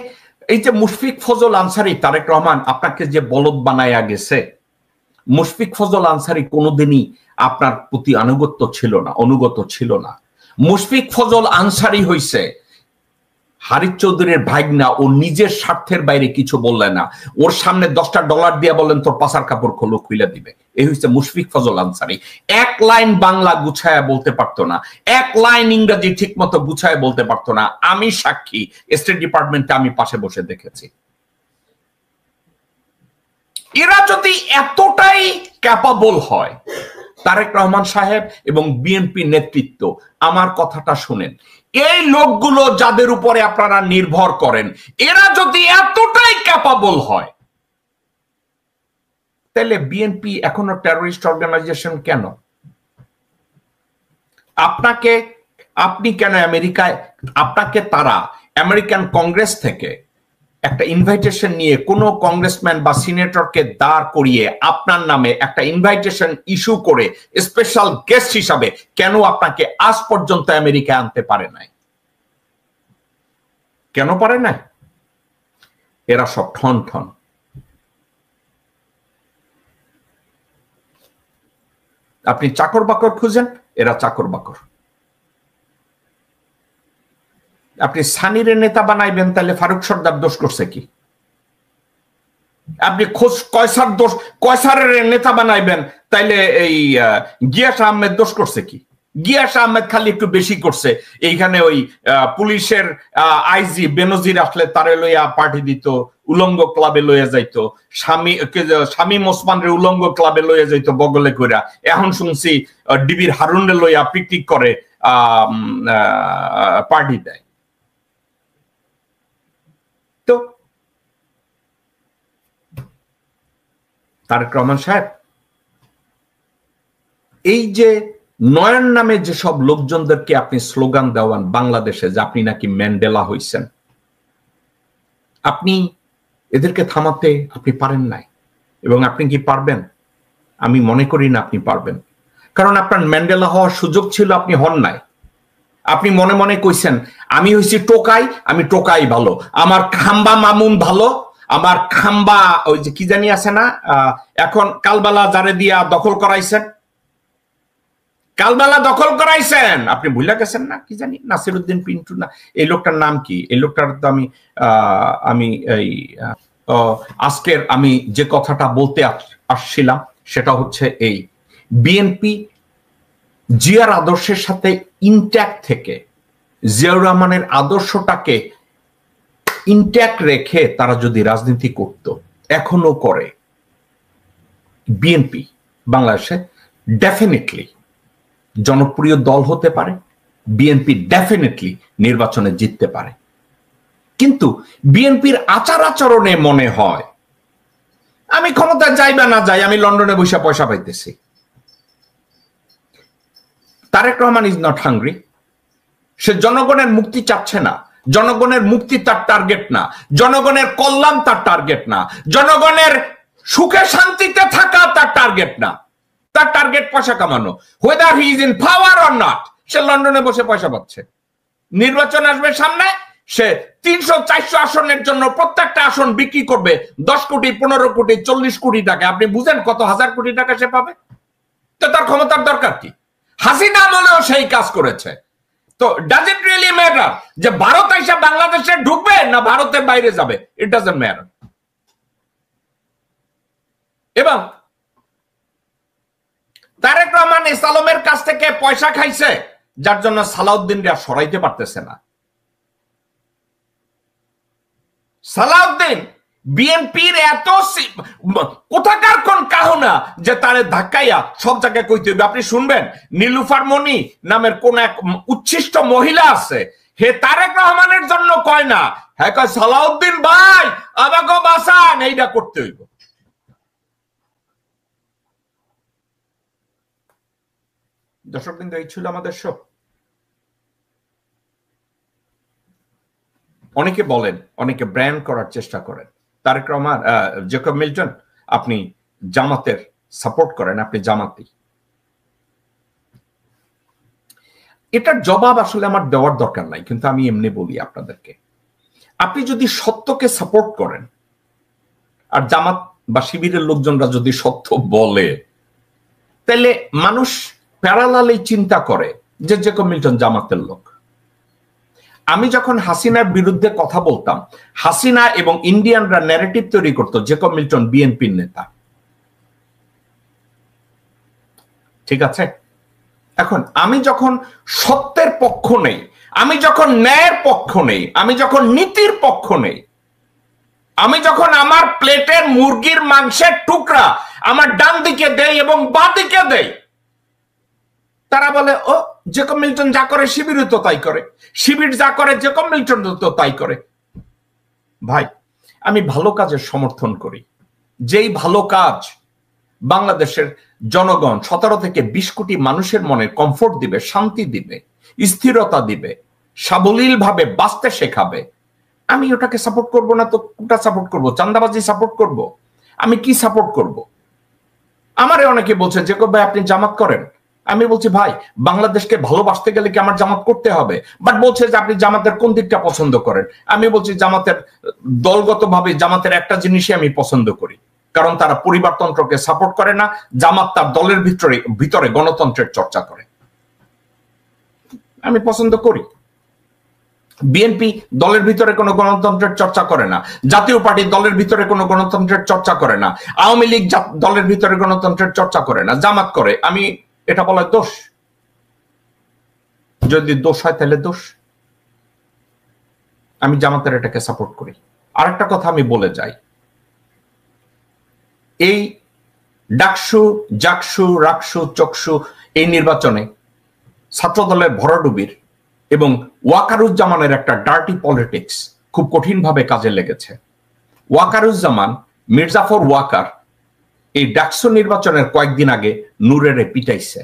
এই যে মুশফিক ফজল আনসারী, তারেক রহমান আপনাকে যে বলদ বানায়া গেছে, মুশফিক ফজল আনসারী কোনোদিনই আপনার প্রতি অনুগত ছিল না। মুশফিক ফজল আনসারী হইছে হারিস চৌধুরীর ভাগনা ও নিজের স্বার্থের বাইরে কিছু বললে না, ওর সামনে $10 দিয়ে বলেন তোর পাশার কাপড় খোলো, খুলে দিবে। এই হচ্ছে মুশফিক ফজল আনসারী। এক লাইন বাংলা গুছায়া বলতে পারতো না, এক লাইন ইংরেজি ঠিক মতো গুছায় বলতে পারতো না। আমি সাক্ষী, স্টেট ডিপার্টমেন্টে আমি পাশে বসে দেখেছি। এরা যদি এতটাই ক্যাপাবল হয়, তারেক রহমান সাহেব এবং বিএনপি নেতৃত্ব, আমার কথাটা শুনেন, এই লোকগুলো যাদের উপরে আপনারা নির্ভর করেন, এরা যদি এতটাই ক্যাপাবল হয়, তাহলে বিএনপি এখনো টেররিস্ট অর্গানাইজেশন কেন? আপনি কেন আমেরিকায়, আপনাকে তারা আমেরিকান কংগ্রেস থেকে একটা ইনভাইটেশন নিয়ে কোনো কংগ্রেসম্যান বা সিনেটরকে দাঁড় করিয়ে আপনার নামে একটা ইনভাইটেশন ইস্যু করে স্পেশাল গেস্ট হিসাবে কেন আপনাকে আজ পর্যন্ত আমেরিকায় আনতে পারে নাই? কেন পারে নাই? এরা সব ঠন ঠন। আপনি চাকর বাকর খুঁজেন, এরা চাকর বাকর। আপনি সানিরে নেতা বানাইবেন, তাহলে ফারুক সর্দার দোষ করছে কি? আপনি কয়সারের নেতা বানাইবেন, তাইলে এই গিয়াস আহমেদ দোষ করছে কি? গিয়াস আহমেদ খালি একটু বেশি করছে। এইখানে ওই পুলিশের আইজি বেনজির আসলে তারে লইয়া পার্টি দিত, উলঙ্গ ক্লাবে লইয়া যাইতো, শামীম ওসমানের উলঙ্গ ক্লাবে লইয়া যাইতো বগলে কইরা। এখন শুনছি ডিবির হারুনের লইয়া পিকনিক করে পার্টি দেয়। তো তারেক রহমান সাহেব, এই যে নয়ন নামে যেসব লোকজনদেরকে আপনি স্লোগান দেওয়ান বাংলাদেশে যে আপনি নাকি ম্যান্ডেলা হইছেন, আপনি এদেরকে থামাতে আপনি পারেন নাই। এবং আপনি কি পারবেন? আমি মনে করি না আপনি পারবেন, কারণ আপনার ম্যান্ডেলা হওয়ার সুযোগ ছিল, আপনি হন নাই। আপনি মনে মনে কইছেন আমি হইছি টোকাই, আমি টোকাই ভালো, আমার খাম্বা মামুন ভালো, আমার খাম্বা ওই যে কি জানি আছে না, এখন কালবালা যারে দিয়া দখল করাইছেন, কালবালা দখল করাইছেন, আপনি ভুলে গেছেন না? কি জানি নাসিরউদ্দিন পিন্টু না, এই লোকটার নাম কি? এই লোকটার তো আমি এই আজকের আমি যে কথাটা বলতে আসছিলাম সেটা হচ্ছে এই, বিএনপি জিয়ার আদর্শের সাথে ইনট্যাক্ট থেকে, জিয়াউর রহমানের আদর্শটাকে ইনট্যাক্ট রেখে তারা যদি রাজনীতি করত, এখনো করে, বিএনপি বাংলাদেশে ডেফিনেটলি জনপ্রিয় দল হতে পারে, বিএনপি ডেফিনেটলি নির্বাচনে জিততে পারে। কিন্তু বিএনপির আচার আচরণে মনে হয় আমি ক্ষমতায় যাই বা না যাই, আমি লন্ডনে বসে পয়সা পাইতেছি। Tarique Rahman is not hungry. সে জনগণের মুক্তি চাচ্ছে না, জনগণের মুক্তি তার টার্গেট না, জনগণের কল্যাণ তার টার্গেট না, জনগণের সুখে শান্তিতে থাকা তার টার্গেট না। তার টার্গেট পয়সা কামানো, whether he is in power or not। সে লন্ডনে বসে পয়সা পাচ্ছে। নির্বাচন আসবে সামনে, সে 300-400 আসনের জন্য প্রত্যেকটা আসন বিক্রি করবে 10 কোটি, 15 কোটি, 40 কোটি টাকা। আপনি বুঝেন কত হাজার কোটি টাকা সে পাবে? তো তার ক্ষমতার দরকার কি? হাসিনা আমলেও সেই কাজ করেছে। তো ডাজ ইট রিয়েলি ম্যাটার যে ভারত এসে বাংলাদেশে ঢুকবে না ভারতের বাইরে যাবে? It doesn't matter. এবং তারেক রহমান ইসলামের কাছ থেকে পয়সা খাইছে, যার জন্য সালাউদ্দিনরা সরাইতে পারতেছে না। সালাউদ্দিন বিএনপির এত কোথাকার কোন কাহনা যে তারে ধাক্কাইয়া সব জায়গায় কইতে হবে। আপনি শুনবেন নীলুফার মনি নামের কোন এক উচ্ছিষ্ট মহিলা আছে, হে তারেক রহমানের জন্য কয় না, হ্যাঁ কয় সালাউদ্দিন ভাই আমাকে বাঁচান, এইটা করতে হইব। দর্শক বিন্দু, এই ছিল আমাদের শো। অনেকে বলেন, অনেকে ব্র্যান্ড করার চেষ্টা করেন, তারেক রহমান, জেকব মিল্টন আপনি জামাতের সাপোর্ট করেন, আপনি জামাতি। এটার জবাব আসলে আমার দেওয়ার দরকার নাই, কিন্তু আমি এমনি বলি আপনাদেরকে, আপনি যদি সত্যকে সাপোর্ট করেন আর জামাত বা শিবিরের লোকজনরা যদি সত্য বলে, তাহলে মানুষ প্যারালালি চিন্তা করে যে জেকব মিল্টন জামাতের লোক। আমি যখন হাসিনার বিরুদ্ধে কথা বলতাম, হাসিনা এবং ইন্ডিয়ানরা ন্যারেটিভ তৈরি করতো জেকব মিল্টন বিএনপির নেতা। ঠিক আছে, এখন আমি যখন সত্যের পক্ষ নেই, আমি যখন ন্যায়ের পক্ষ নেই, আমি যখন নীতির পক্ষ নেই, আমি যখন আমার প্লেটের মুরগির মাংসের টুকরা আমার ডান দিকে দেই এবং বাঁ দিকে দেই, তারা বলে ও জেকব মিল্টন যা করে শিবির তো তাই করে, শিবির যা করে জেকব মিল্টন তো তাই করে। ভাই, আমি ভালো কাজের সমর্থন করি, যেই ভালো কাজ বাংলাদেশের জনগণ 17 থেকে 20 কোটি মানুষের মনে কমফোর্ট দিবে, শান্তি দিবে, স্থিরতা দিবে, সাবলীল ভাবে বাঁচতে শেখাবে, আমি ওটাকে সাপোর্ট করব না তো কোনটা সাপোর্ট করব? চাঁদাবাজি সাপোর্ট করব? আমি কি সাপোর্ট করব? আমারে অনেকে বলছে যে ভাই আপনি জামাত করেন, আমি বলছি ভাই বাংলাদেশকে ভালোবাসতে গেলে কি আমার জামাত করতে হবে? বাট বলছে যে আপনি জামাতের কোন দিকটা পছন্দ করেন, আমি বলছি জামাতের দলগতভাবে জামাতের একটা জিনিসই আমি পছন্দ করি, কারণ তারা পরিবারতন্ত্রকে সাপোর্ট করে না, জামাত তার দলের ভিতরে গণতন্ত্রের চর্চা করে, আমি পছন্দ করি। বিএনপি দলের ভিতরে কোনো গণতন্ত্রের চর্চা করে না, জাতীয় পার্টি দলের ভিতরে কোনো গণতন্ত্রের চর্চা করে না, আওয়ামী লীগ দলের ভিতরে গণতন্ত্রের চর্চা করে না, জামাত করে। আমি এটা বলা দোষ? যদি দোষ হয় তাহলে দোষ। আমি জামাতের এটাকে সাপোর্ট করি। আরেকটা কথা আমি বলে যাই, এই ডাকসু, জাকসু, রাকসু, চকসু এই নির্বাচনে ছাত্রদলের ভরাডুবির এবং ওয়াকারুজ্জামানের একটা ডার্টি পলিটিক্স খুব কঠিনভাবে কাজে লেগেছে। ওয়াকারুজ্জামান, মির্জাফর ওয়াকার এই ডাকসু নির্বাচনের কয়েকদিন আগে নূরের পিটাইছে,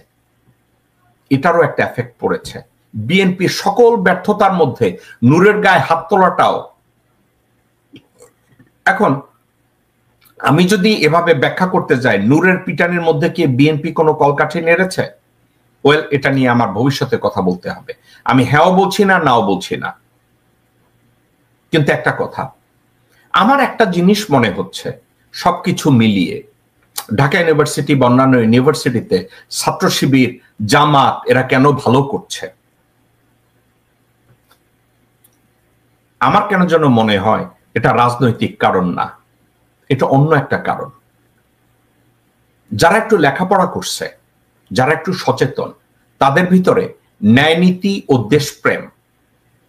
এটারও একটা এফেক্ট পড়েছে। বিএনপির সকল ব্যর্থতার মধ্যে নূরের গায়ে হাত তোলাটাও। এখন আমি যদি এভাবে ব্যাখ্যা করতে যাই, নূরের পিটানির মধ্যে কি বিএনপি কোনো কলকাঠি নেড়েছে? ওয়েল, এটা নিয়ে আমার ভবিষ্যতে কথা বলতে হবে। আমি হ্যাঁও বলছি না, নাও বলছি না, কিন্তু একটা কথা, আমার একটা জিনিস মনে হচ্ছে সবকিছু মিলিয়ে ঢাকা ইউনিভার্সিটি বা অন্যান্য ইউনিভার্সিটিতে ছাত্র শিবির, জামাত এরা কেন ভালো করছে? আমার কেন যেন মনে হয় এটা রাজনৈতিক কারণ না, এটা অন্য একটা কারণ। যারা একটু লেখাপড়া করছে, যারা একটু সচেতন, তাদের ভিতরে ন্যায়নীতি ও দেশপ্রেম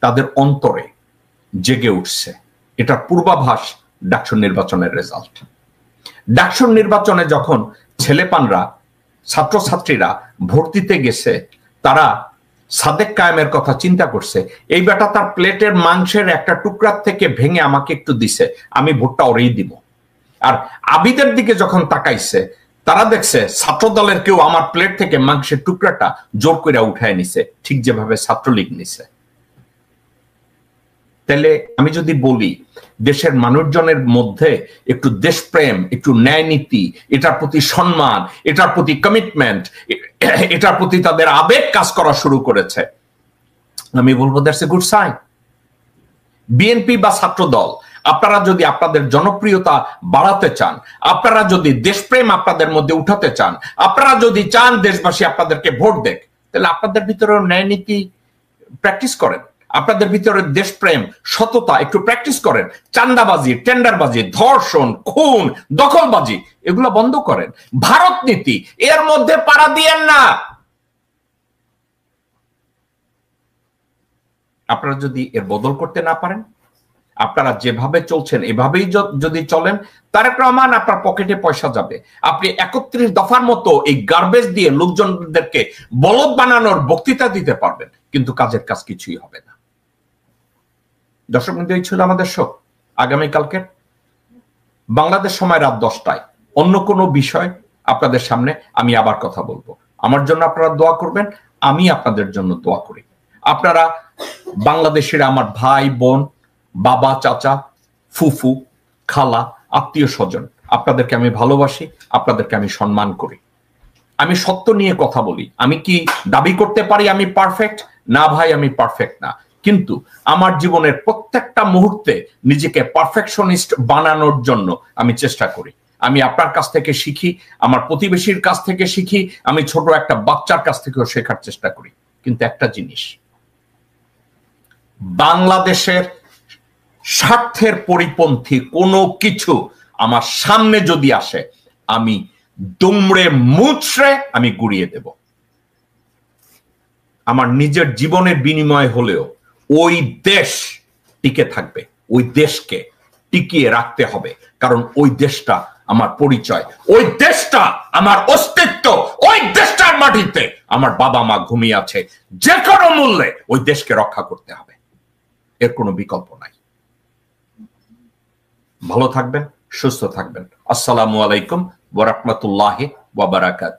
তাদের অন্তরে জেগে উঠছে। এটার পূর্বাভাস ডাকসু নির্বাচনের রেজাল্ট। ডাকসু নির্বাচনে যখন ছেলেপানরা, ছাত্রছাত্রীরা ভোট দিতে গেছে, তারা সাদেক কায়েমের কথা চিন্তা করছে, এই বেটা তার প্লেটের মাংসের একটা টুকরার থেকে ভেঙে আমাকে একটু দিছে, আমি ভোটটা ওরেই দিব। আর আবিদের দিকে যখন তাকাইছে, তারা দেখছে ছাত্র দলের কেউ আমার প্লেট থেকে মাংসের টুকরাটা জোর করে উঠায় নিছে, ঠিক যেভাবে ছাত্রলীগ নিছে। তাহলে আমি যদি বলি দেশের মানুষজনের মধ্যে একটু দেশপ্রেম, একটু ন্যায় নীতি, এটার প্রতি সম্মান, এটার প্রতি কমিটমেন্ট, এটার প্রতি তাদের আবেগ কাজ করা শুরু করেছে, আমি বলবো that's a good sign. BNP বা ছাত্র দল, আপনারা যদি আপনাদের জনপ্রিয়তা বাড়াতে চান, আপনারা যদি দেশপ্রেম আপনাদের মধ্যে উঠাতে চান, আপনারা যদি চান দেশবাসী আপনাদেরকে ভোট দেখ, তাহলে আপনাদের ভিতরে ন্যায় নীতি প্র্যাকটিস করেন, আপনাদের ভিতরে দেশপ্রেম, সততা একটু প্র্যাকটিস করেন। চাঁদাবাজি, টেন্ডারবাজি, ধর্ষণ, খুন, দখলবাজি এগুলো বন্ধ করেন। ভারত নীতি এর মধ্যে পাড়া দিয়েন না। আপনারা যদি এর বদল করতে না পারেন, আপনারা যেভাবে চলছেন এভাবেই যদি চলেন, তারেক রহমান আপনার পকেটে পয়সা যাবে। আপনি 31 দফার মতো এই গার্বেজ দিয়ে লোকজনদেরকে বলদ বানানোর বক্তৃতা দিতে পারবেন, কিন্তু কাজের কাজ কিছুই হবে না। দর্শক বন্ধু, এই ছিল আমাদের শো। আগামীকালকে বাংলাদেশ সময় রাত 10টায় অন্য কোনো বিষয় আপনাদের সামনে আমি আবার কথা বলবো। আমার জন্য আপনারা দোয়া করবেন, আমি আপনাদের জন্য দোয়া করি। আপনারা বাংলাদেশের আমার ভাই বোন, বাবা, চাচা, ফুফু, খালা, আত্মীয় স্বজন, আপনাদেরকে আমি ভালোবাসি, আপনাদেরকে আমি সম্মান করি। আমি সত্য নিয়ে কথা বলি। আমি কি দাবি করতে পারি আমি পারফেক্ট? না ভাই, আমি পারফেক্ট না, কিন্তু আমার জীবনের প্রত্যেকটা মুহূর্তে নিজেকে পারফেকশনিস্ট বানানোর জন্য আমি চেষ্টা করি। আমি আপনার কাছ থেকে শিখি, আমার প্রতিবেশীর কাছ থেকে শিখি, আমি ছোট একটা বাচ্চার কাছ থেকেও শেখার চেষ্টা করি। কিন্তু একটা জিনিস, বাংলাদেশের স্বার্থের পরিপন্থী কোনো কিছু আমার সামনে যদি আসে, আমি দুমড়ে মুচড়ে আমি গুড়িয়ে দেব। আমার নিজের জীবনের বিনিময় হলেও ওই দেশ টিকে থাকবে, ওই দেশকে টিকিয়ে রাখতে হবে, কারণ ওই দেশটা আমার পরিচয়, ওই দেশটা আমার অস্তিত্ব, ওই দেশটার মাটিতে আমার বাবা মা ঘুমিয়ে আছে। যে কোনো মূল্যে ওই দেশকে রক্ষা করতে হবে, এর কোনো বিকল্প নাই। ভালো থাকবেন, সুস্থ থাকবেন। আসসালামু আলাইকুম ওয়া রাহমাতুল্লাহি ওয়া বারাকাতুহু।